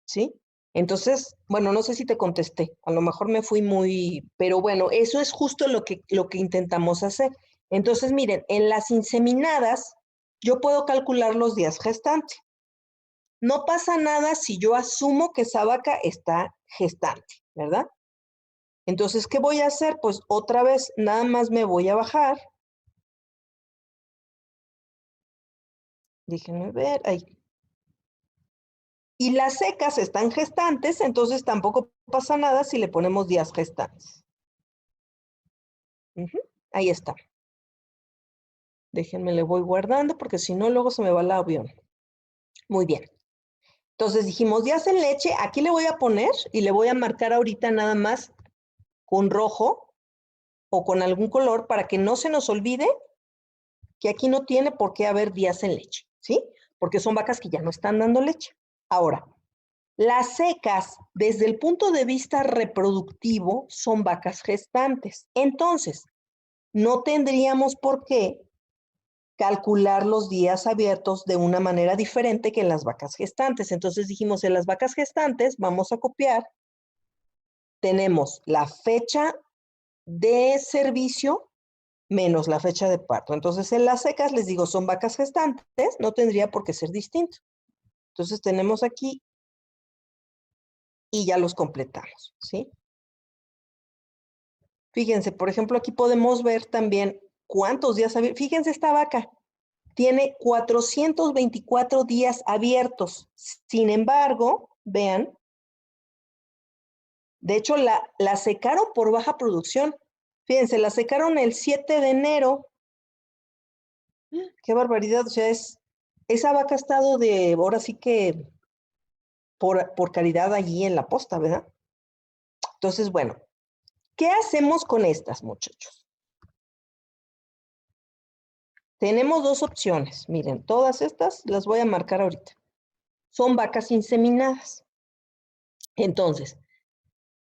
¿Sí? Entonces, bueno, no sé si te contesté. A lo mejor me fui muy... Pero bueno, eso es justo lo que intentamos hacer. Entonces, miren, en las inseminadas, yo puedo calcular los días gestante. No pasa nada si yo asumo que esa vaca está gestante, ¿verdad? Entonces, ¿qué voy a hacer? Pues otra vez, nada más me voy a bajar. Déjenme ver, ahí. Y las secas están gestantes, entonces tampoco pasa nada si le ponemos días gestantes. Ahí está. Déjenme, le voy guardando porque si no, luego se me va el avión. Muy bien. Entonces dijimos, días en leche, aquí le voy a poner y le voy a marcar ahorita nada más con rojo o con algún color para que no se nos olvide que aquí no tiene por qué haber días en leche, ¿sí? Porque son vacas que ya no están dando leche. Ahora, las secas, desde el punto de vista reproductivo, son vacas gestantes. Entonces, no tendríamos por qué calcular los días abiertos de una manera diferente que en las vacas gestantes. Entonces dijimos, en las vacas gestantes vamos a copiar, tenemos la fecha de servicio menos la fecha de parto. Entonces, en las secas, les digo, son vacas gestantes, no tendría por qué ser distinto. Entonces, tenemos aquí y ya los completamos, ¿sí? Fíjense, por ejemplo, aquí podemos ver también cuántos días abiertos. Fíjense esta vaca, tiene 424 días abiertos. Sin embargo, vean, de hecho, la secaron por baja producción. Fíjense, la secaron el 7 de enero. ¡Qué barbaridad! O sea, esa vaca ha estado ahora sí que por caridad allí en la posta, ¿verdad? Entonces, bueno, ¿qué hacemos con estas, muchachos? Tenemos dos opciones. Miren, todas estas las voy a marcar ahorita. Son vacas inseminadas. Entonces,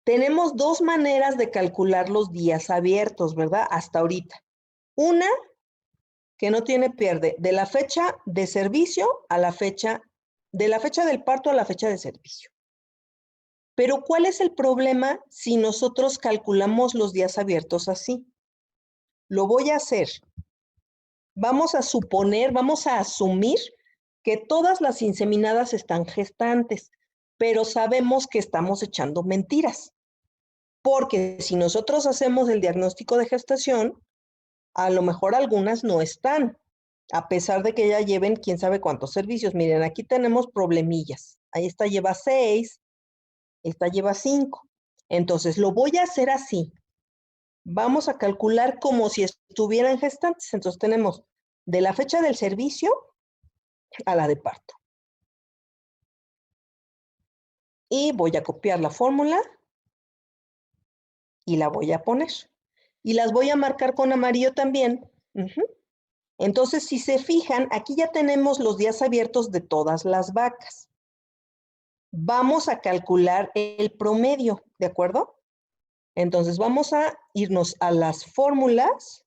tenemos dos maneras de calcular los días abiertos, ¿verdad? Hasta ahorita. Una, que no tiene pierde, de la fecha de servicio a la fecha, de la fecha del parto a la fecha de servicio. Pero ¿cuál es el problema si nosotros calculamos los días abiertos así? Lo voy a hacer. Vamos a suponer, vamos a asumir que todas las inseminadas están gestantes, pero sabemos que estamos echando mentiras. Porque si nosotros hacemos el diagnóstico de gestación, a lo mejor algunas no están, a pesar de que ya lleven quién sabe cuántos servicios. Miren, aquí tenemos problemillas. Ahí esta lleva 6, esta lleva 5. Entonces, lo voy a hacer así. Vamos a calcular como si estuvieran gestantes. Entonces, tenemos de la fecha del servicio a la de parto. Y voy a copiar la fórmula y la voy a poner. Y las voy a marcar con amarillo también. Entonces, si se fijan, aquí ya tenemos los días abiertos de todas las vacas. Vamos a calcular el promedio, ¿de acuerdo? Entonces, vamos a irnos a las fórmulas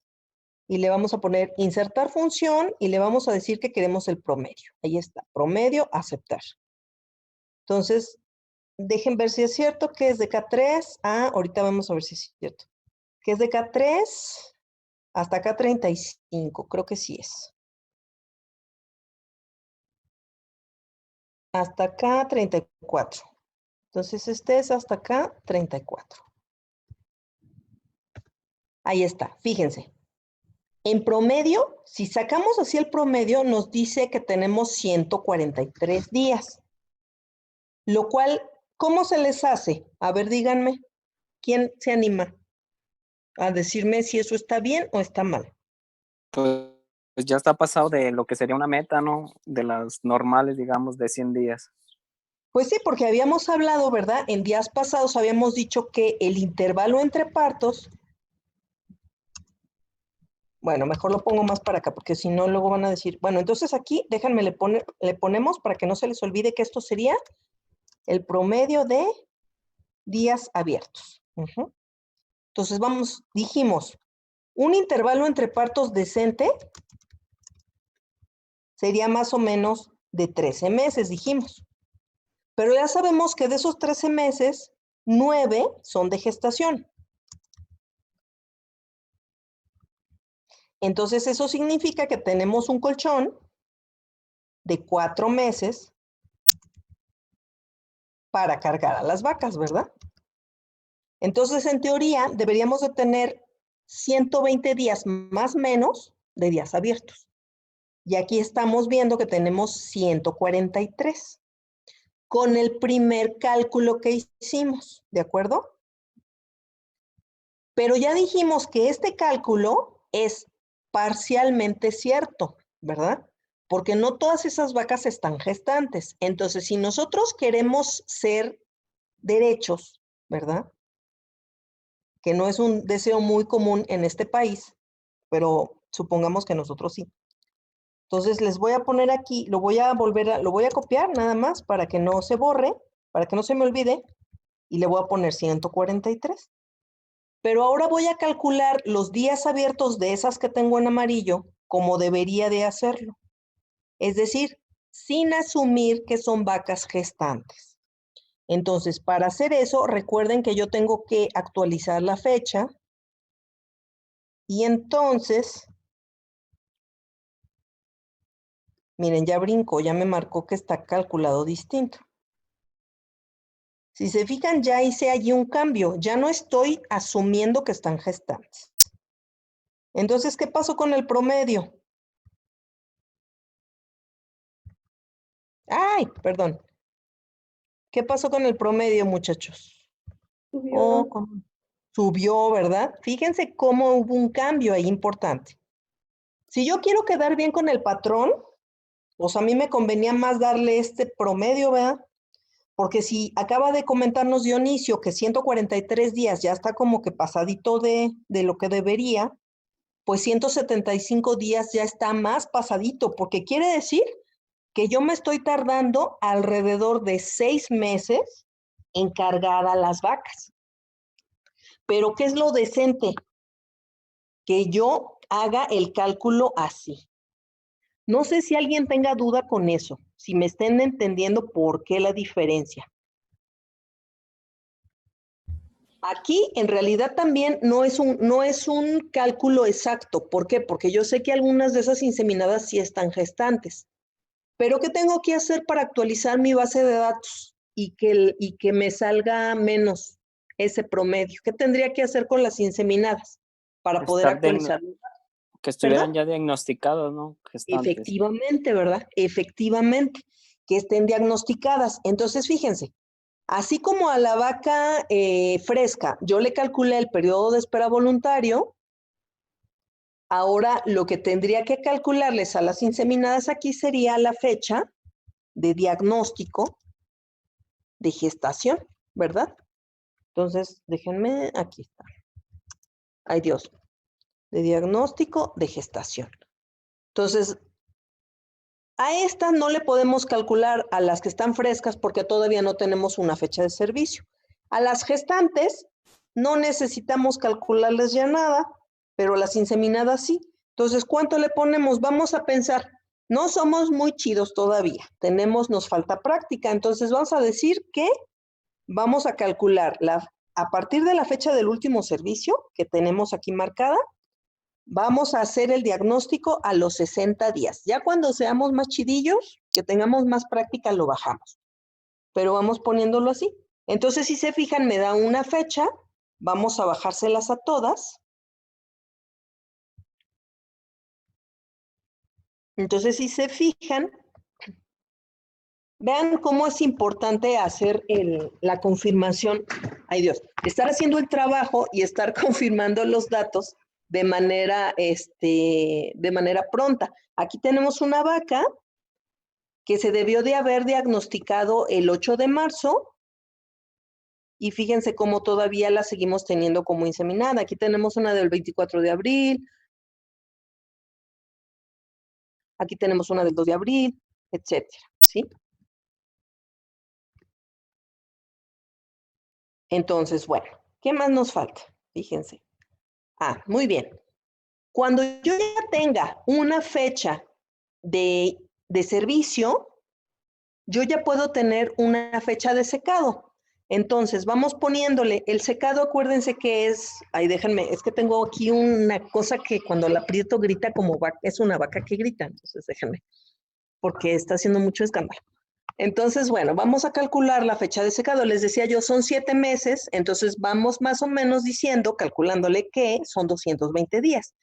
y le vamos a poner insertar función y le vamos a decir que queremos el promedio. Ahí está, promedio, aceptar. Entonces, dejen ver si es cierto que es de K3. Ahorita vamos a ver si es cierto. Que es de K3 hasta K35, creo que sí es. Hasta K34. Entonces, este es hasta K34. Ahí está, fíjense. En promedio, si sacamos así el promedio, nos dice que tenemos 143 días. Lo cual, ¿cómo se les hace? A ver, díganme, ¿quién se anima a decirme si eso está bien o está mal? Pues ya está pasado de lo que sería una meta, ¿no? De las normales, digamos, de 100 días. Pues sí, porque habíamos hablado, ¿verdad? En días pasados habíamos dicho que el intervalo entre partos, bueno, mejor lo pongo más para acá, porque si no luego van a decir, bueno, entonces aquí, déjenme le ponemos para que no se les olvide que esto sería El promedio de días abiertos. Entonces dijimos, un intervalo entre partos decente sería más o menos de 13 meses, dijimos. Pero ya sabemos que de esos 13 meses, 9 son de gestación. Entonces eso significa que tenemos un colchón de 4 meses para cargar a las vacas, ¿verdad? Entonces, en teoría, deberíamos de tener 120 días más o menos de días abiertos. Y aquí estamos viendo que tenemos 143 con el primer cálculo que hicimos, ¿de acuerdo? Pero ya dijimos que este cálculo es parcialmente cierto, ¿verdad? Porque no todas esas vacas están gestantes. Entonces, si nosotros queremos ser derechos, ¿verdad? Que no es un deseo muy común en este país, pero supongamos que nosotros sí. Entonces les voy a poner aquí, lo voy a copiar nada más para que no se borre, para que no se me olvide, y le voy a poner 143. Pero ahora voy a calcular los días abiertos de esas que tengo en amarillo como debería de hacerlo. Es decir, sin asumir que son vacas gestantes. Entonces, para hacer eso, recuerden que yo tengo que actualizar la fecha. Y entonces, miren, ya brincó, ya me marcó que está calculado distinto. Si se fijan, ya hice allí un cambio. Ya no estoy asumiendo que están gestantes. Entonces, ¿qué pasó con el promedio? Ay, perdón. ¿Qué pasó con el promedio, muchachos? Subió. Subió, ¿verdad? Fíjense cómo hubo un cambio ahí importante. Si yo quiero quedar bien con el patrón, pues a mí me convenía más darle este promedio, ¿verdad? Porque si acaba de comentarnos Dionisio que 143 días ya está como que pasadito de lo que debería, pues 175 días ya está más pasadito, porque quiere decir que yo me estoy tardando alrededor de 6 meses en cargar a las vacas. Pero ¿qué es lo decente? Que yo haga el cálculo así. No sé si alguien tenga duda con eso, si me estén entendiendo por qué la diferencia. Aquí en realidad también no es un cálculo exacto. ¿Por qué? Porque yo sé que algunas de esas inseminadas sí están gestantes. Pero ¿qué tengo que hacer para actualizar mi base de datos y que me salga menos ese promedio? ¿Qué tendría que hacer con las inseminadas para poder actualizar? Que estuvieran ¿verdad? ya diagnosticados, ¿no? Gestantes. Efectivamente, ¿verdad? Efectivamente, que estén diagnosticadas. Entonces, fíjense, así como a la vaca fresca, yo le calculé el periodo de espera voluntario, ahora lo que tendría que calcularles a las inseminadas aquí sería la fecha de diagnóstico de gestación, ¿verdad? Entonces, déjenme, aquí está. Ay Dios, de diagnóstico de gestación. Entonces, a estas no le podemos calcular a las que están frescas porque todavía no tenemos una fecha de servicio. A las gestantes no necesitamos calcularles ya nada, pero a las inseminadas sí. Entonces, ¿cuánto le ponemos? Vamos a pensar, no somos muy chidos todavía, nos falta práctica, entonces vamos a decir que vamos a calcular a partir de la fecha del último servicio que tenemos aquí marcada, vamos a hacer el diagnóstico a los 60 días. Ya cuando seamos más chidillos, que tengamos más práctica, lo bajamos. Pero vamos poniéndolo así. Entonces, si se fijan, me da una fecha. Vamos a bajárselas a todas. Entonces, si se fijan, vean cómo es importante hacer la confirmación. Ay Dios, estar haciendo el trabajo y estar confirmando los datos de manera pronta. Aquí tenemos una vaca que se debió de haber diagnosticado el 8 de marzo y fíjense cómo todavía la seguimos teniendo como inseminada. Aquí tenemos una del 24 de abril, aquí tenemos una del 2 de abril, etcétera, ¿sí? Entonces, bueno, ¿qué más nos falta? Fíjense. Ah, muy bien. Cuando yo ya tenga una fecha de servicio, yo ya puedo tener una fecha de secado. Entonces, vamos poniéndole el secado, acuérdense que es, ay, déjenme, es que tengo aquí una cosa que cuando la aprieto grita como vaca, es una vaca que grita, entonces déjenme, porque está haciendo mucho escándalo. Entonces, bueno, vamos a calcular la fecha de secado. Les decía yo, son 7 meses, entonces vamos más o menos diciendo, calculándole que son 220 días.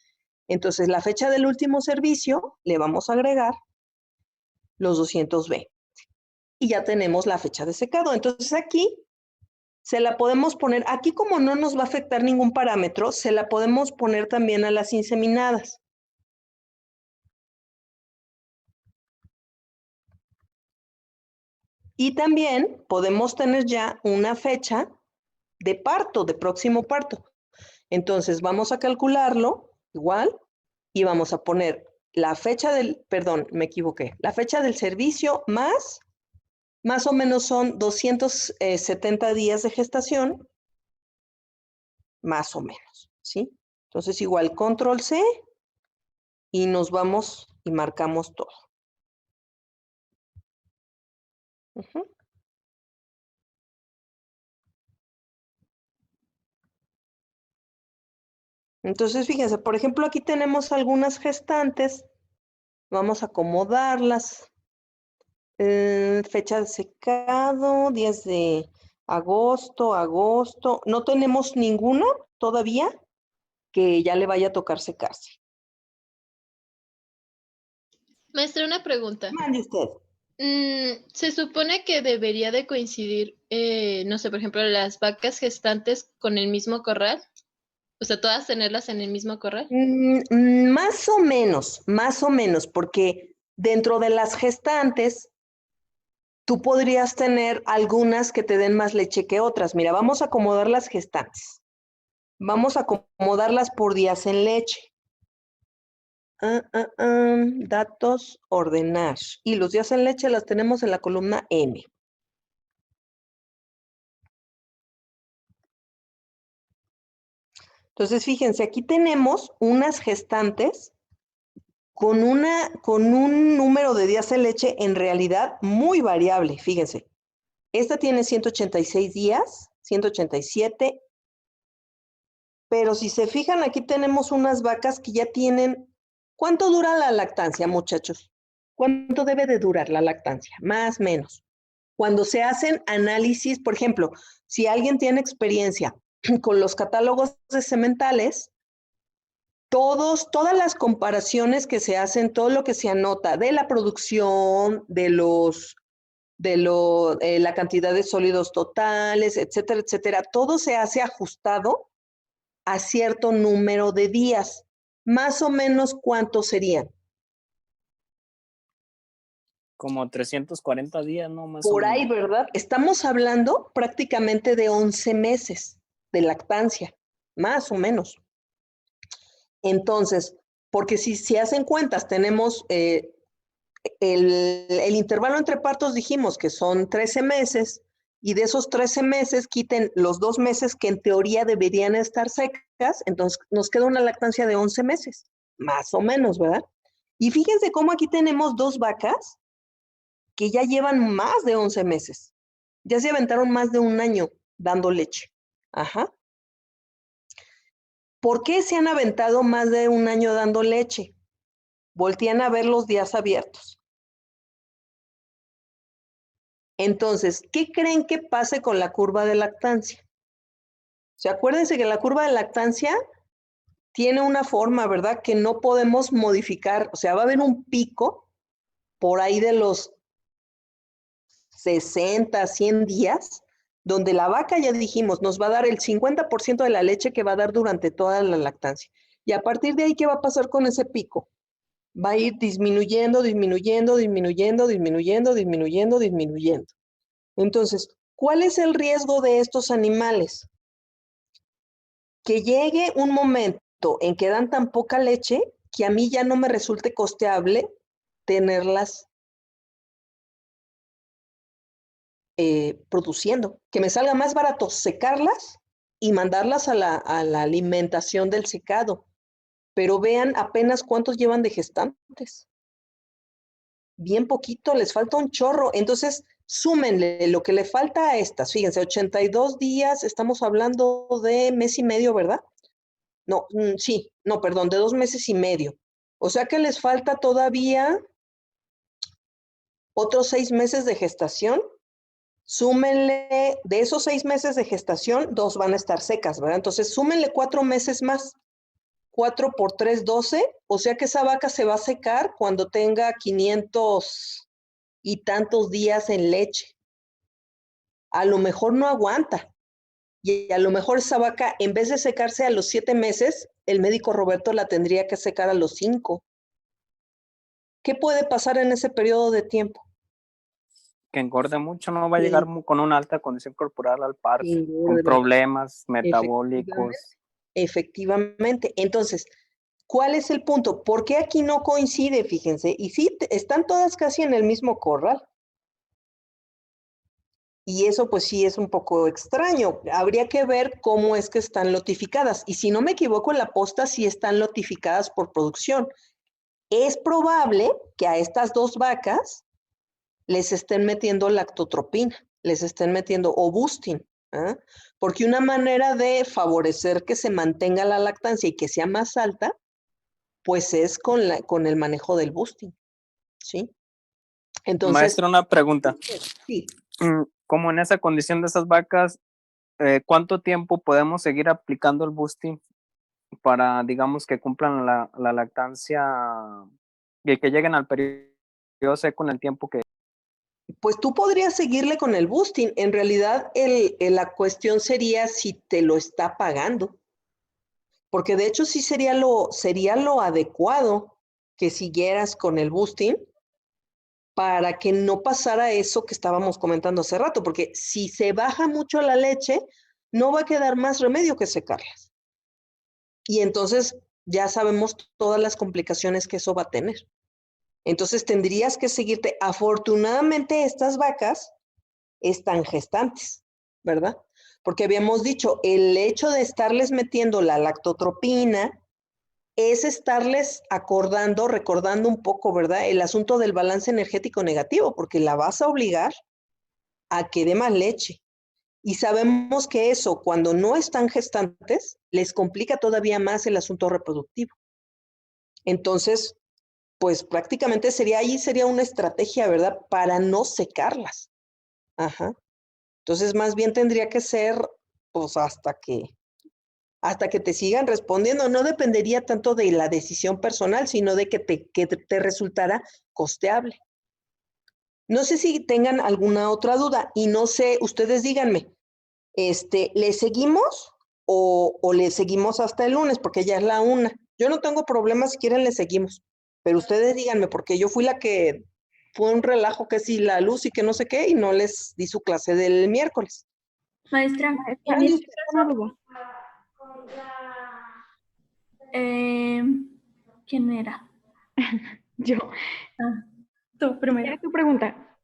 Entonces, la fecha del último servicio, le vamos a agregar los 220. Y ya tenemos la fecha de secado. Entonces, aquí se la podemos poner, aquí como no nos va a afectar ningún parámetro, se la podemos poner también a las inseminadas. Y también podemos tener ya una fecha de parto, de próximo parto. Entonces vamos a calcularlo igual y vamos a poner la fecha del, perdón, me equivoqué, la fecha del servicio más o menos son 270 días de gestación, más o menos, ¿sí? Entonces igual control C y nos vamos y marcamos todo. Uh-huh. Entonces, fíjense, por ejemplo, aquí tenemos algunas gestantes. Vamos a acomodarlas. Fecha de secado, 10 de agosto. No tenemos ninguna todavía que ya le vaya a tocar secarse. Maestra, una pregunta. Mande usted. Se supone que debería de coincidir, no sé, por ejemplo, las vacas gestantes con el mismo corral. O sea, todas tenerlas en el mismo corral. Más o menos, porque dentro de las gestantes, tú podrías tener algunas que te den más leche que otras. Mira, vamos a acomodar las gestantes. Vamos a acomodarlas por días en leche. Datos, ordenar. Y los días en leche las tenemos en la columna M. Entonces, fíjense, aquí tenemos unas gestantes con un número de días en leche en realidad muy variable. Fíjense, esta tiene 186 días, 187, pero si se fijan, aquí tenemos unas vacas que ya tienen. ¿Cuánto dura la lactancia, muchachos? ¿Cuánto debe de durar la lactancia? Más o menos. Cuando se hacen análisis, por ejemplo, si alguien tiene experiencia con los catálogos de sementales, todas las comparaciones que se hacen, todo lo que se anota de la producción, la cantidad de sólidos totales, etcétera, etcétera, todo se hace ajustado a cierto número de días. Más o menos, ¿cuántos serían? Como 340 días, ¿no? Más Por o ahí, menos. ¿verdad? Estamos hablando prácticamente de 11 meses de lactancia, más o menos. Entonces, porque si hacen cuentas, tenemos el intervalo entre partos, dijimos que son 13 meses, y de esos 13 meses quiten los 2 meses que en teoría deberían estar secas, entonces nos queda una lactancia de 11 meses, más o menos, ¿verdad? Y fíjense cómo aquí tenemos 2 vacas que ya llevan más de 11 meses. Ya se aventaron más de un año dando leche. Ajá. ¿Por qué se han aventado más de un año dando leche? Voltean a ver los días abiertos. Entonces, ¿qué creen que pase con la curva de lactancia? O sea, acuérdense que la curva de lactancia tiene una forma, ¿verdad? Que no podemos modificar. O sea, va a haber un pico por ahí de los 60, 100 días, donde la vaca, ya dijimos, nos va a dar el 50% de la leche que va a dar durante toda la lactancia. Y a partir de ahí, ¿qué va a pasar con ese pico? Va a ir disminuyendo. Entonces, ¿cuál es el riesgo de estos animales? Que llegue un momento en que dan tan poca leche que a mí ya no me resulte costeable tenerlas produciendo. Que me salga más barato secarlas y mandarlas a la alimentación del secado. Pero vean apenas cuántos llevan de gestantes. Bien poquito, les falta un chorro. Entonces, súmenle lo que le falta a estas. Fíjense, 82 días, estamos hablando de mes y medio, ¿verdad? No, sí, no, perdón, de 2 meses y medio. O sea que les falta todavía otros 6 meses de gestación. Súmenle, de esos 6 meses de gestación, 2 van a estar secas, ¿verdad? Entonces, súmenle 4 meses más. 4 por 3, 12. O sea que esa vaca se va a secar cuando tenga 500 y tantos días en leche. A lo mejor no aguanta. Y a lo mejor esa vaca, en vez de secarse a los 7 meses, el médico Roberto la tendría que secar a los 5. ¿Qué puede pasar en ese periodo de tiempo? Que engorde mucho, no va a llegar con una alta condición corporal al parto, con problemas metabólicos. Efectivamente. Entonces, ¿cuál es el punto? ¿Por qué aquí no coincide? Fíjense, y sí, están todas casi en el mismo corral. Y eso pues sí es un poco extraño. Habría que ver cómo es que están lotificadas. Y si no me equivoco, en la posta sí están lotificadas por producción. Es probable que a estas 2 vacas les estén metiendo lactotropina, les estén metiendo o boosting, ¿eh? Porque una manera de favorecer que se mantenga la lactancia y que sea más alta, pues es con el manejo del boosting, ¿sí? Entonces, maestra, una pregunta. Sí. Como en esa condición de esas vacas, ¿cuánto tiempo podemos seguir aplicando el boosting para, digamos, que cumplan la lactancia y que lleguen al periodo seco en el tiempo que... Pues tú podrías seguirle con el boosting. En realidad, la cuestión sería si te lo está pagando. Porque de hecho sí sería lo adecuado que siguieras con el boosting para que no pasara eso que estábamos comentando hace rato. Porque si se baja mucho la leche, no va a quedar más remedio que secarlas. Y entonces ya sabemos todas las complicaciones que eso va a tener. Entonces tendrías que seguirte. Afortunadamente estas vacas están gestantes, ¿verdad? Porque habíamos dicho, el hecho de estarles metiendo la lactotropina es estarles recordando un poco, ¿verdad? El asunto del balance energético negativo, porque la vas a obligar a que dé más leche. Y sabemos que eso, cuando no están gestantes, les complica todavía más el asunto reproductivo. Entonces, pues prácticamente sería una estrategia, ¿verdad? Para no secarlas. Ajá. Entonces, más bien tendría que ser, pues, hasta que te sigan respondiendo. No dependería tanto de la decisión personal, sino de que te resultara costeable. No sé si tengan alguna otra duda y no sé, ustedes díganme, ¿le seguimos o le seguimos hasta el lunes? Porque ya es la 1. Yo no tengo problema, si quieren le seguimos, pero ustedes díganme, porque yo fui la que fue un relajo que si la luz y que no sé qué, y no les di su clase del miércoles. Maestra, Está en bien, este caso, ¿quién era? Yo. Ah, tú primero. ¿Quieres tu pregunta?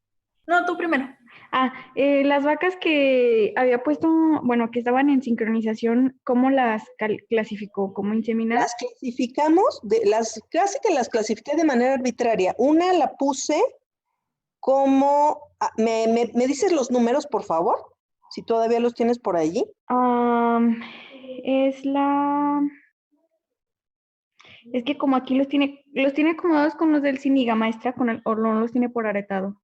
No, tú primero. Las vacas que había puesto, bueno, que estaban en sincronización, ¿cómo las clasificó? ¿Como inseminadas? Las clasificamos, casi que las clasifiqué de manera arbitraria. Una la puse como, ¿me dices los números, por favor? Si todavía los tienes por allí. Es que como aquí los tiene acomodados con los del Ciniga, maestra, o no los tiene por aretado.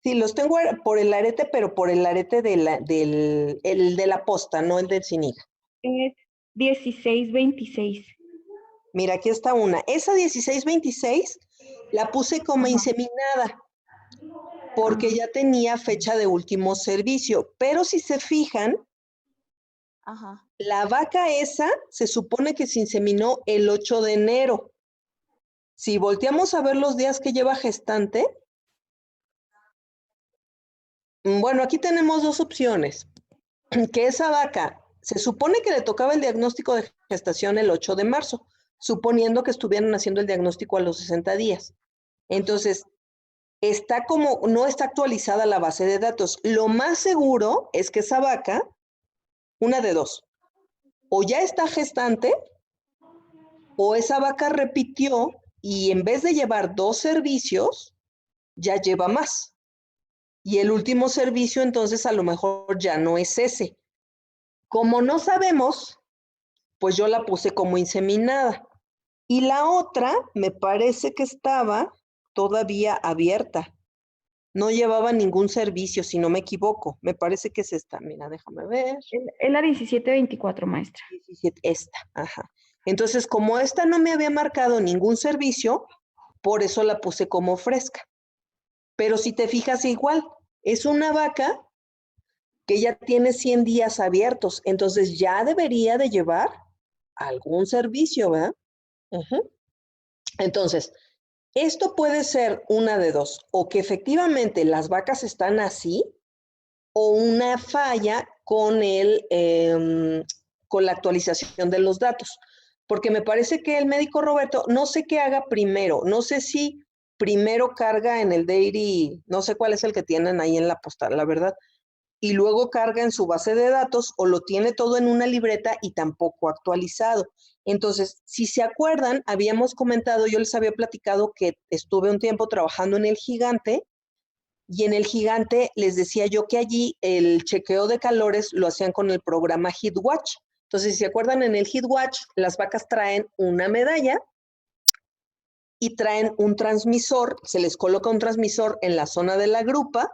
Sí, los tengo por el arete, pero por el arete el de la posta, no el del Ciniga. Es 1626. Mira, aquí está una. Esa 1626 la puse como inseminada, porque ya tenía fecha de último servicio. Pero si se fijan, la vaca esa se supone que se inseminó el 8 de enero. Si volteamos a ver los días que lleva gestante, bueno, aquí tenemos 2 opciones. Que esa vaca, se supone que le tocaba el diagnóstico de gestación el 8 de marzo, suponiendo que estuvieran haciendo el diagnóstico a los 60 días. Entonces, está como, no está actualizada la base de datos. Lo más seguro es que esa vaca, una de dos, o ya está gestante, o esa vaca repitió y en vez de llevar 2 servicios, ya lleva más. Y el último servicio, entonces, a lo mejor ya no es ese. Como no sabemos, pues yo la puse como inseminada. Y la otra me parece que estaba todavía abierta. No llevaba ningún servicio, si no me equivoco. Me parece que es esta. Mira, déjame ver. Es la 1724, maestra. 17, esta, ajá. Entonces, como esta no me había marcado ningún servicio, por eso la puse como fresca. Pero si te fijas igual, es una vaca que ya tiene 100 días abiertos, entonces ya debería de llevar algún servicio, ¿verdad? Uh-huh. Entonces, esto puede ser una de dos, o que efectivamente las vacas están así, o una falla con con la actualización de los datos. Porque me parece que el médico Roberto, no sé qué haga primero, no sé si primero carga en el dairy, no sé cuál es el que tienen ahí en la postal, la verdad, y luego carga en su base de datos o lo tiene todo en una libreta y tampoco actualizado. Entonces, si se acuerdan, habíamos comentado, yo les había platicado que estuve un tiempo trabajando en el Gigante y en el Gigante les decía yo que allí el chequeo de calores lo hacían con el programa HeatWatch. Entonces, si se acuerdan, en el HeatWatch las vacas traen una medalla y traen un transmisor, se les coloca un transmisor en la zona de la grupa,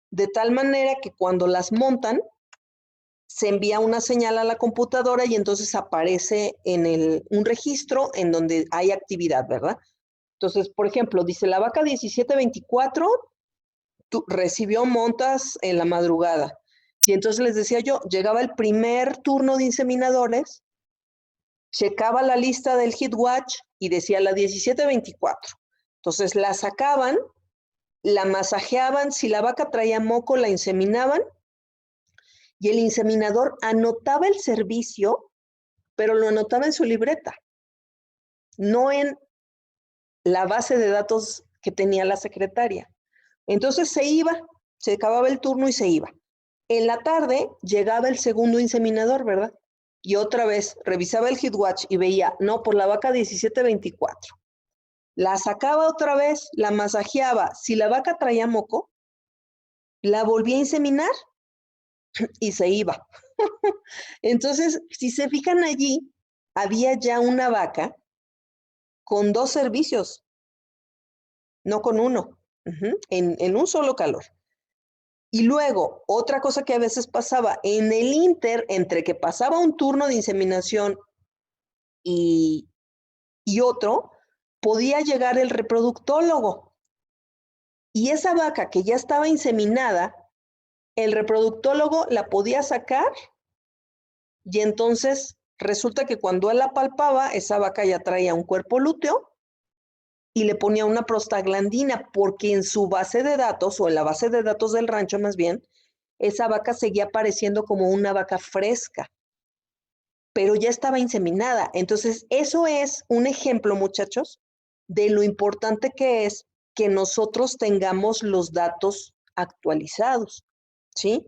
de tal manera que cuando las montan, se envía una señal a la computadora y entonces aparece en un registro en donde hay actividad, ¿verdad? Entonces, por ejemplo, dice la vaca 1724 recibió montas en la madrugada. Y entonces les decía yo, llegaba el primer turno de inseminadores, checaba la lista del HeatWatch y decía la 1724. Entonces la sacaban, la masajeaban, si la vaca traía moco, la inseminaban y el inseminador anotaba el servicio, pero lo anotaba en su libreta, no en la base de datos que tenía la secretaria. Entonces se iba, se acababa el turno y se iba. En la tarde llegaba el segundo inseminador, ¿verdad? Y otra vez revisaba el HeatWatch y veía, no, por la vaca 1724. La sacaba otra vez, la masajeaba. Si la vaca traía moco, la volvía a inseminar y se iba. Entonces, si se fijan allí, había ya una vaca con 2 servicios, no con uno, en un solo calor. Y luego, otra cosa que a veces pasaba, en el inter, entre que pasaba un turno de inseminación y otro, podía llegar el reproductólogo. Y esa vaca que ya estaba inseminada, el reproductólogo la podía sacar y entonces resulta que cuando él la palpaba, esa vaca ya traía un cuerpo lúteo y le ponía una prostaglandina porque en su base de datos, o en la base de datos del rancho más bien, esa vaca seguía apareciendo como una vaca fresca, pero ya estaba inseminada. Entonces, eso es un ejemplo, muchachos, de lo importante que es que nosotros tengamos los datos actualizados, ¿sí?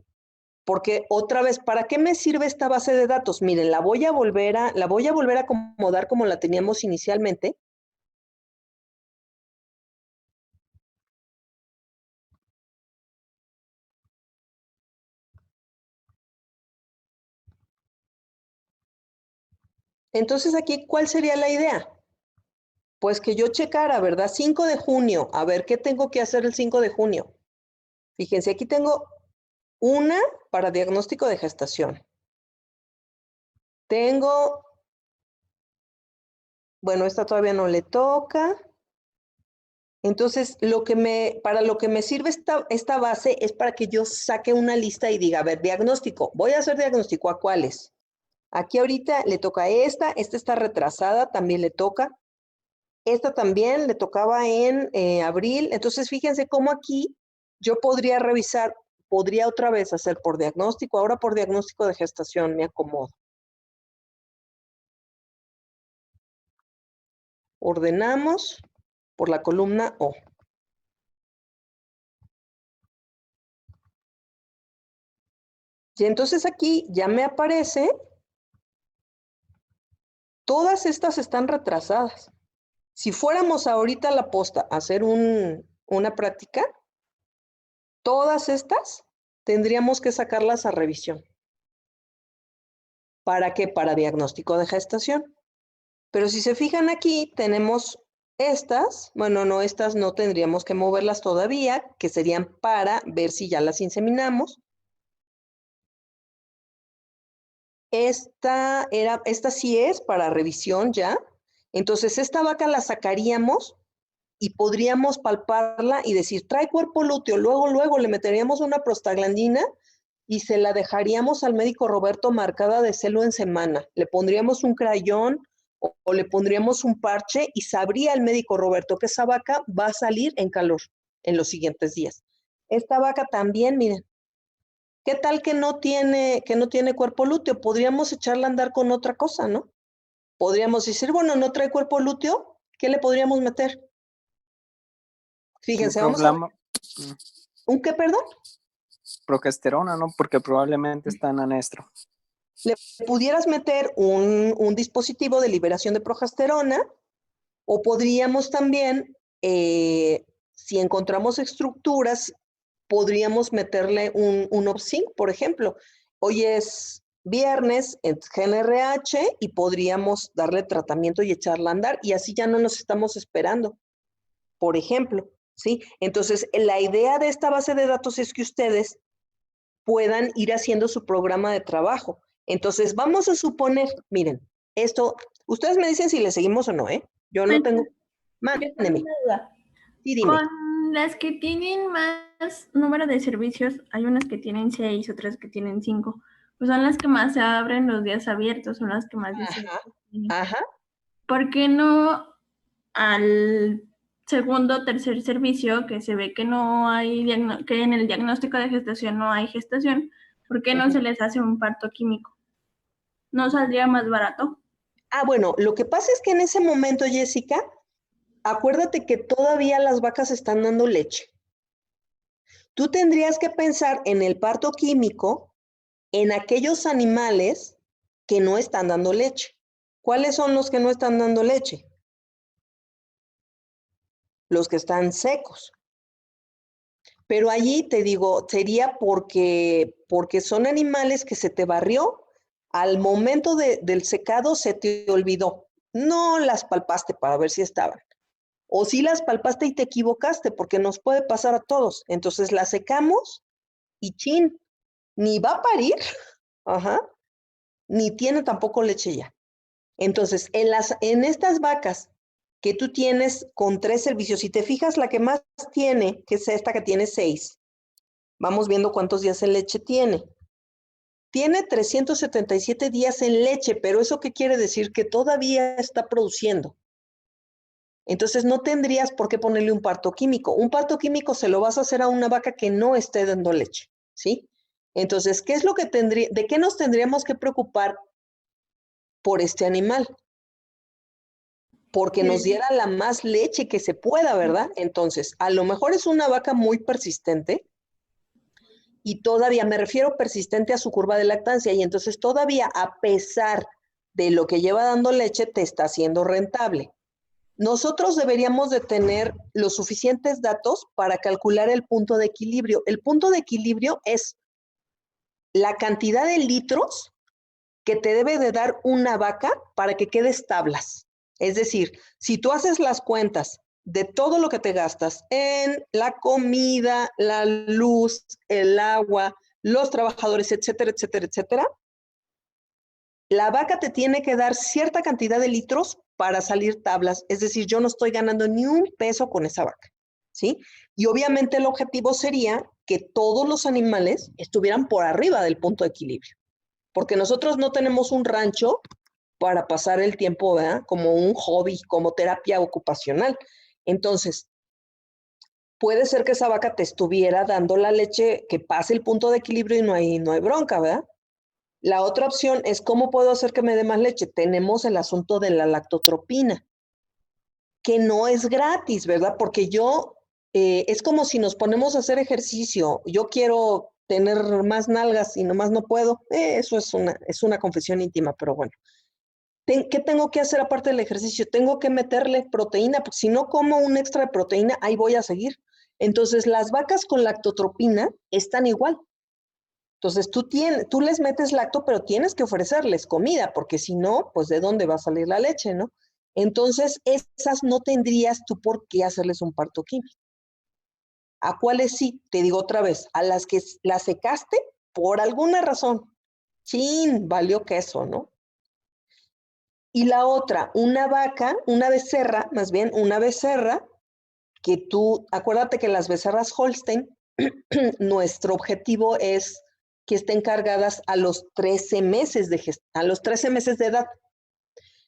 Porque otra vez, ¿para qué me sirve esta base de datos? Miren, la voy a volver a acomodar como la teníamos inicialmente. Entonces aquí, ¿cuál sería la idea? Pues que yo checara, ¿verdad? 5 de junio, a ver, ¿qué tengo que hacer el 5 de junio? Fíjense, aquí tengo una para diagnóstico de gestación. Tengo, bueno, esta todavía no le toca. Entonces, para lo que me sirve esta base es para que yo saque una lista y diga, a ver, diagnóstico, voy a hacer diagnóstico, ¿a cuáles? Aquí ahorita le toca esta está retrasada, también le toca. Esta también le tocaba en abril. Entonces, fíjense cómo aquí yo podría revisar, podría otra vez hacer por diagnóstico, ahora por diagnóstico de gestación, me acomodo. Ordenamos por la columna O. Y entonces aquí ya me aparece, todas estas están retrasadas. Si fuéramos ahorita a la posta a hacer una práctica, todas estas tendríamos que sacarlas a revisión. ¿Para qué? Para diagnóstico de gestación. Pero si se fijan aquí, tenemos estas, bueno, no, estas no tendríamos que moverlas todavía, que serían para ver si ya las inseminamos. Esta sí es para revisión ya. Entonces, esta vaca la sacaríamos y podríamos palparla y decir, trae cuerpo lúteo. Luego le meteríamos una prostaglandina y se la dejaríamos al médico Roberto marcada de celo en semana. Le pondríamos un crayón o le pondríamos un parche y sabría el médico Roberto que esa vaca va a salir en calor en los siguientes días. Esta vaca también, miren, ¿qué tal que no tiene cuerpo lúteo? Podríamos echarla a andar con otra cosa, ¿no? Podríamos decir, bueno, no trae cuerpo lúteo, ¿qué le podríamos meter? Fíjense, vamos a... ¿Un qué, perdón? Progesterona, ¿no? Porque probablemente está en anestro. Le pudieras meter un dispositivo de liberación de progesterona o podríamos también, si encontramos estructuras, podríamos meterle un Opsync, por ejemplo. Hoy es viernes en GNRH y podríamos darle tratamiento y echarla a andar y así ya no nos estamos esperando, por ejemplo, ¿sí? Entonces, la idea de esta base de datos es que ustedes puedan ir haciendo su programa de trabajo. Entonces, vamos a suponer, miren, esto, ustedes me dicen si le seguimos o no, ¿eh? Yo no tengo... Mándeme. Sí, dime. Con las que tienen más número de servicios, hay unas que tienen 6, otras que tienen 5. Pues son las que más se abren los días abiertos, son las que más tienen. Ajá. ¿Por qué no al segundo o tercer servicio que se ve que no hay, que en el diagnóstico de gestación no hay gestación, ¿por qué no se les hace un parto químico? ¿No saldría más barato? Ah, bueno, lo que pasa es que en ese momento, Jessica, acuérdate que todavía las vacas están dando leche. Tú tendrías que pensar en el parto químico en aquellos animales que no están dando leche. ¿Cuáles son los que no están dando leche? Los que están secos. Pero allí te digo, sería porque son animales que se te barrió, al momento del secado se te olvidó. No las palpaste para ver si estaban. O si las palpaste y te equivocaste, porque nos puede pasar a todos. Entonces las secamos y chin, ni va a parir, ni tiene tampoco leche ya. Entonces, en estas vacas que tú tienes con 3 servicios, si te fijas, la que más tiene, que es esta que tiene 6, vamos viendo cuántos días en leche tiene. Tiene 377 días en leche, pero ¿eso qué quiere decir? Que todavía está produciendo. Entonces, no tendrías por qué ponerle un parto químico. Un parto químico se lo vas a hacer a una vaca que no esté dando leche, ¿sí? Entonces, ¿qué es lo que de qué nos tendríamos que preocupar por este animal? Porque nos diera la más leche que se pueda, ¿verdad? Entonces, a lo mejor es una vaca muy persistente y todavía, me refiero persistente a su curva de lactancia, y entonces todavía, a pesar de lo que lleva dando leche, te está haciendo rentable. Nosotros deberíamos de tener los suficientes datos para calcular el punto de equilibrio. El punto de equilibrio es la cantidad de litros que te debe de dar una vaca para que quedes tablas. Es decir, si tú haces las cuentas de todo lo que te gastas en la comida, la luz, el agua, los trabajadores, etcétera, etcétera, etcétera, la vaca te tiene que dar cierta cantidad de litros para salir tablas. Es decir, yo no estoy ganando ni un peso con esa vaca, ¿sí? Y obviamente el objetivo sería que todos los animales estuvieran por arriba del punto de equilibrio, porque nosotros no tenemos un rancho para pasar el tiempo, ¿verdad? Como un hobby, como terapia ocupacional. Entonces, puede ser que esa vaca te estuviera dando la leche que pase el punto de equilibrio y no hay bronca, ¿verdad? La otra opción es, ¿cómo puedo hacer que me dé más leche? Tenemos el asunto de la lactotropina, que no es gratis, ¿verdad? Porque es como si nos ponemos a hacer ejercicio. Yo quiero tener más nalgas y nomás no puedo. Eso es una confesión íntima, pero bueno. ¿Qué tengo que hacer aparte del ejercicio? Tengo que meterle proteína, porque si no como un extra de proteína, ahí voy a seguir. Entonces, las vacas con lactotropina están igual. Entonces, tú les metes lacto, pero tienes que ofrecerles comida, porque si no, pues ¿de dónde va a salir la leche, no? Entonces, esas no tendrías tú por qué hacerles un parto químico. ¿A cuáles sí? Te digo otra vez, a las que las secaste por alguna razón. ¡Chin! Valió queso, ¿no? Y la otra, una becerra, que tú, acuérdate que las becerras Holstein, nuestro objetivo es que estén cargadas a los 13 meses de edad.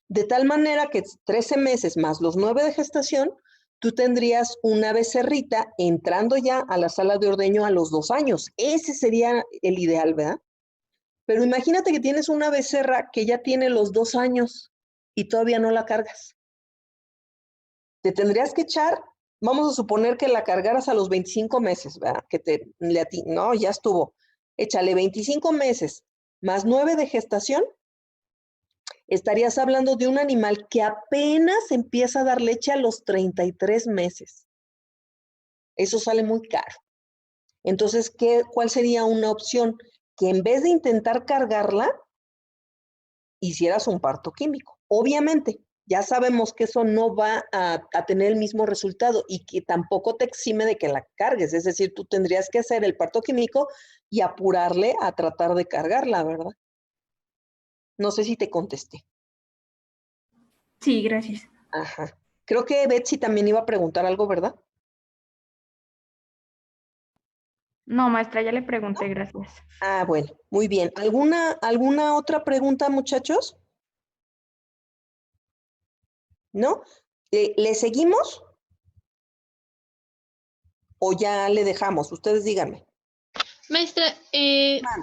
De tal manera que 13 meses más los 9 de gestación, tú tendrías una becerrita entrando ya a la sala de ordeño a los 2 años. Ese sería el ideal, ¿verdad? Pero imagínate que tienes una becerra que ya tiene los 2 años y todavía no la cargas. Te tendrías que echar, vamos a suponer que la cargaras a los 25 meses, ¿verdad? No, ya estuvo. Échale 25 meses más 9 de gestación, estarías hablando de un animal que apenas empieza a dar leche a los 33 meses. Eso sale muy caro. Entonces, ¿cuál sería una opción? Que en vez de intentar cargarla, hicieras un parto químico. Obviamente, ya sabemos que eso no va a tener el mismo resultado y que tampoco te exime de que la cargues. Es decir, tú tendrías que hacer el parto químico y apurarle a tratar de cargarla, ¿verdad? No sé si te contesté. Sí, gracias. Ajá. Creo que Betsy también iba a preguntar algo, ¿verdad? No, maestra, ya le pregunté, gracias. Ah, bueno, muy bien. ¿Alguna otra pregunta, muchachos? ¿No? ¿Le seguimos? ¿O ya le dejamos? Ustedes díganme. Maestra,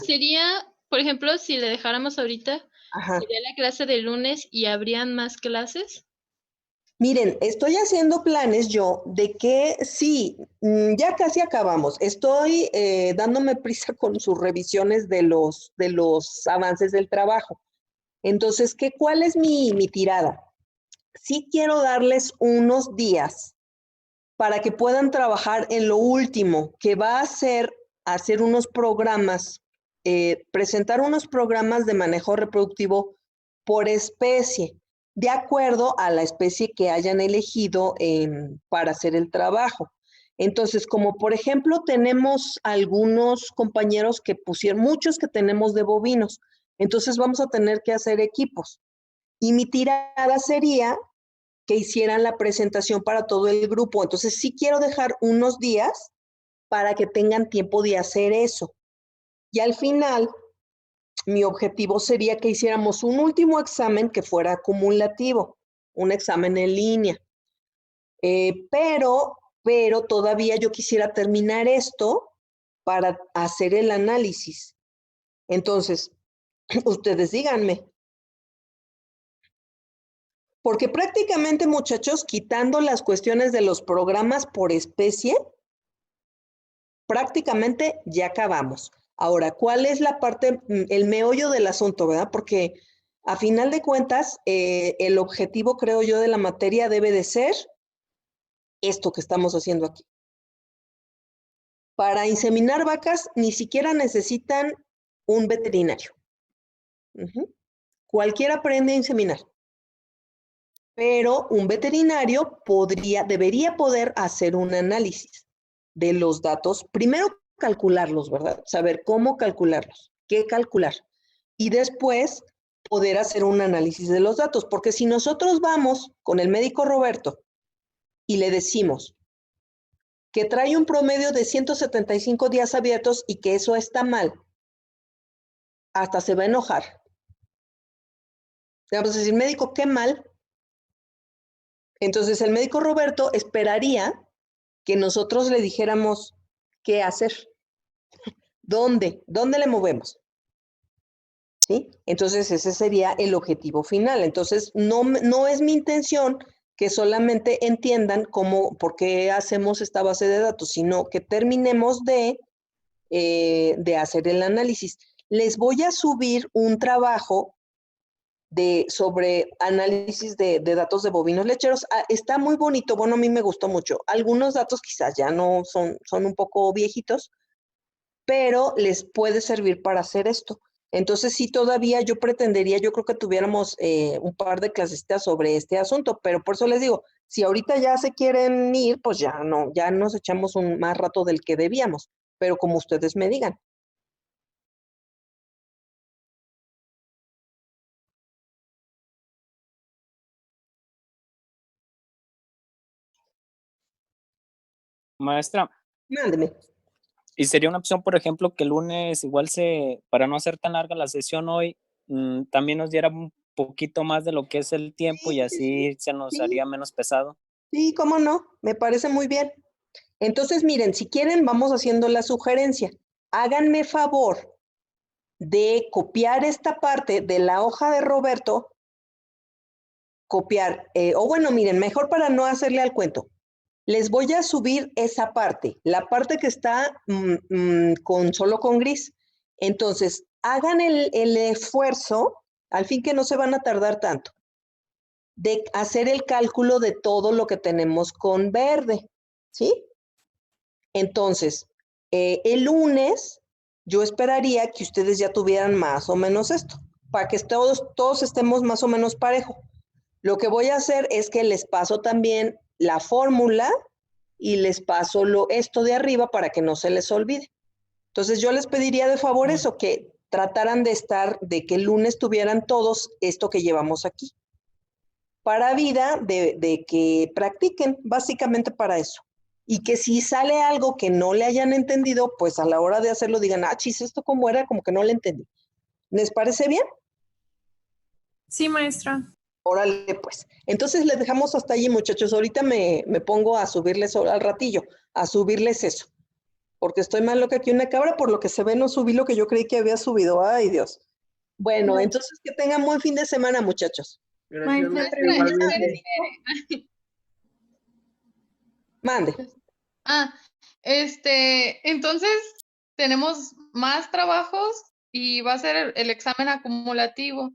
sería, por ejemplo, si le dejáramos ahorita, Ajá. sería la clase de lunes y habrían más clases. Miren, estoy haciendo planes yo de que sí, ya casi acabamos. Estoy dándome prisa con sus revisiones de los avances del trabajo. Entonces, ¿cuál es mi tirada? Sí quiero darles unos días para que puedan trabajar en lo último, que va a ser hacer unos programas, presentar unos programas de manejo reproductivo por especie, de acuerdo a la especie que hayan elegido para hacer el trabajo. Entonces, como por ejemplo, tenemos algunos compañeros que pusieron, muchos que tenemos de bovinos, entonces vamos a tener que hacer equipos. Y mi tirada sería que hicieran la presentación para todo el grupo. Entonces, sí quiero dejar unos días para que tengan tiempo de hacer eso. Y al final, mi objetivo sería que hiciéramos un último examen que fuera acumulativo, un examen en línea. Pero todavía yo quisiera terminar esto para hacer el análisis. Entonces, ustedes díganme. Porque prácticamente, muchachos, quitando las cuestiones de los programas por especie, prácticamente ya acabamos. Ahora, ¿cuál es la parte, el meollo del asunto, verdad? Porque a final de cuentas, el objetivo, creo yo, de la materia debe de ser esto que estamos haciendo aquí. Para inseminar vacas, ni siquiera necesitan un veterinario. Cualquiera aprende a inseminar. Pero un veterinario debería poder hacer un análisis de los datos. Primero calcularlos, ¿verdad? Saber cómo calcularlos, qué calcular. Y después poder hacer un análisis de los datos. Porque si nosotros vamos con el médico Roberto y le decimos que trae un promedio de 175 días abiertos y que eso está mal, hasta se va a enojar. Le vamos a decir, médico, qué mal. Entonces el médico Roberto esperaría que nosotros le dijéramos qué hacer, dónde le movemos. ¿Sí? Entonces ese sería el objetivo final. Entonces no es mi intención que solamente entiendan por qué hacemos esta base de datos, sino que terminemos de de hacer el análisis. Les voy a subir un trabajo sobre análisis de datos de bovinos lecheros. Está muy bonito, bueno, a mí me gustó mucho. Algunos datos quizás ya no son un poco viejitos, pero les puede servir para hacer esto. Entonces, sí, todavía yo pretendería, yo creo que tuviéramos un par de clasecitas sobre este asunto, pero por eso les digo, si ahorita ya se quieren ir, pues ya nos echamos un más rato del que debíamos, pero como ustedes me digan. Maestra, Mándeme. y sería una opción, por ejemplo, que el lunes igual para no hacer tan larga la sesión hoy, también nos diera un poquito más de lo que es el tiempo y así se nos haría menos pesado. Sí, cómo no, me parece muy bien. Entonces, miren, si quieren, vamos haciendo la sugerencia. Háganme favor de copiar esta parte de la hoja de Roberto, copiar, o bueno, miren, mejor para no hacerle al cuento, les voy a subir esa parte, la parte que está solo con gris. Entonces, hagan el esfuerzo, al fin que no se van a tardar tanto, de hacer el cálculo de todo lo que tenemos con verde, ¿sí? Entonces, el lunes yo esperaría que ustedes ya tuvieran más o menos esto, para que todos estemos más o menos parejo. Lo que voy a hacer es que les paso también la fórmula y les paso esto de arriba para que no se les olvide. Entonces yo les pediría de favor eso, que trataran de que el lunes tuvieran todos esto que llevamos aquí. Para vida de que practiquen, básicamente para eso. Y que si sale algo que no le hayan entendido, pues a la hora de hacerlo digan, chis, ¿esto cómo era? Como que no le entendí. ¿Les parece bien? Sí, maestra. Órale, pues. Entonces les dejamos hasta allí, muchachos. Ahorita me pongo a subirles al ratillo, a subirles eso. Porque estoy más loca que una cabra, por lo que se ve no subí lo que yo creí que había subido. Ay, Dios. Bueno, entonces que tengan buen fin de semana, muchachos. Gracias, Maestra, Espérense. Mande. Entonces tenemos más trabajos y va a ser el examen acumulativo.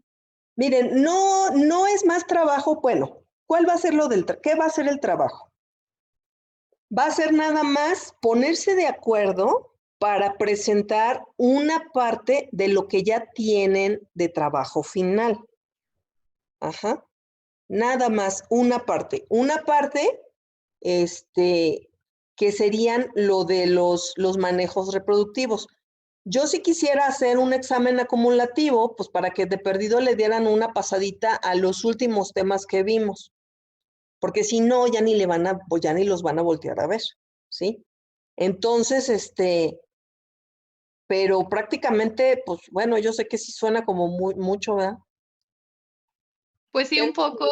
Miren, no es más trabajo. Bueno, ¿cuál va a ser qué va a ser el trabajo? Va a ser nada más ponerse de acuerdo para presentar una parte de lo que ya tienen de trabajo final. Ajá. Nada más una parte. Una parte, que serían lo de los manejos reproductivos. Yo sí quisiera hacer un examen acumulativo, pues para que de perdido le dieran una pasadita a los últimos temas que vimos, porque si no, ya ni los van a voltear a ver, ¿sí? Entonces, pero prácticamente, pues bueno, yo sé que sí suena como mucho, ¿verdad? Pues sí, un poco.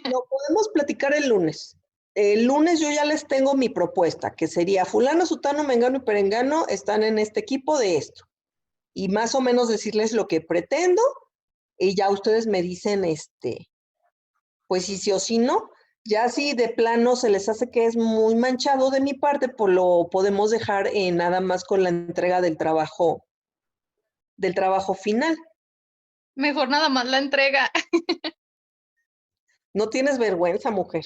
Lo podemos platicar el lunes. El lunes yo ya les tengo mi propuesta, que sería fulano, sutano, mengano y perengano están en este equipo de esto. Y más o menos decirles lo que pretendo, y ya ustedes me dicen, pues sí o sí no. Ya si de plano se les hace que es muy manchado de mi parte, pues lo podemos dejar nada más con la entrega del trabajo final. Mejor nada más la entrega. No tienes vergüenza, mujer.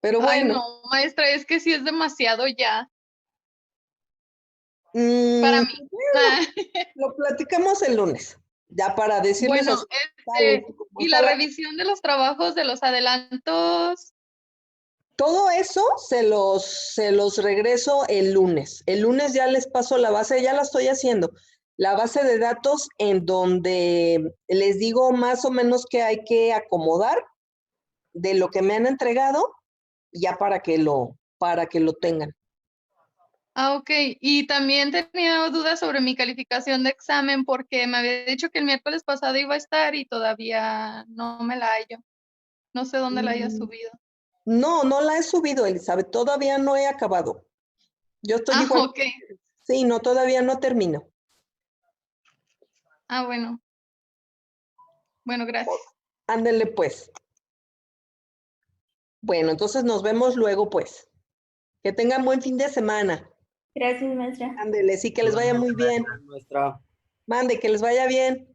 Pero Ay, bueno. no, maestra, es que sí es demasiado ya. Para mí. Lo platicamos el lunes, ya para decirles bueno, y la revisión de los trabajos, de los adelantos. Todo eso se los regreso el lunes. El lunes ya les paso la base, ya la estoy haciendo. La base de datos en donde les digo más o menos qué hay que acomodar de lo que me han entregado, ya para que lo tengan. Ok. Y también tenía dudas sobre mi calificación de examen porque me había dicho que el miércoles pasado iba a estar y todavía no me la hallo. No sé dónde la haya subido. No la he subido, Elizabeth. Todavía no he acabado. Yo estoy igual. Ok. Sí, no, todavía no termino. Bueno. Bueno, gracias. Ándele pues. Bueno, entonces nos vemos luego pues. Que tengan buen fin de semana. Gracias, maestra. Ándele, sí, que les vaya muy bien. Maestra. Mande, que les vaya bien.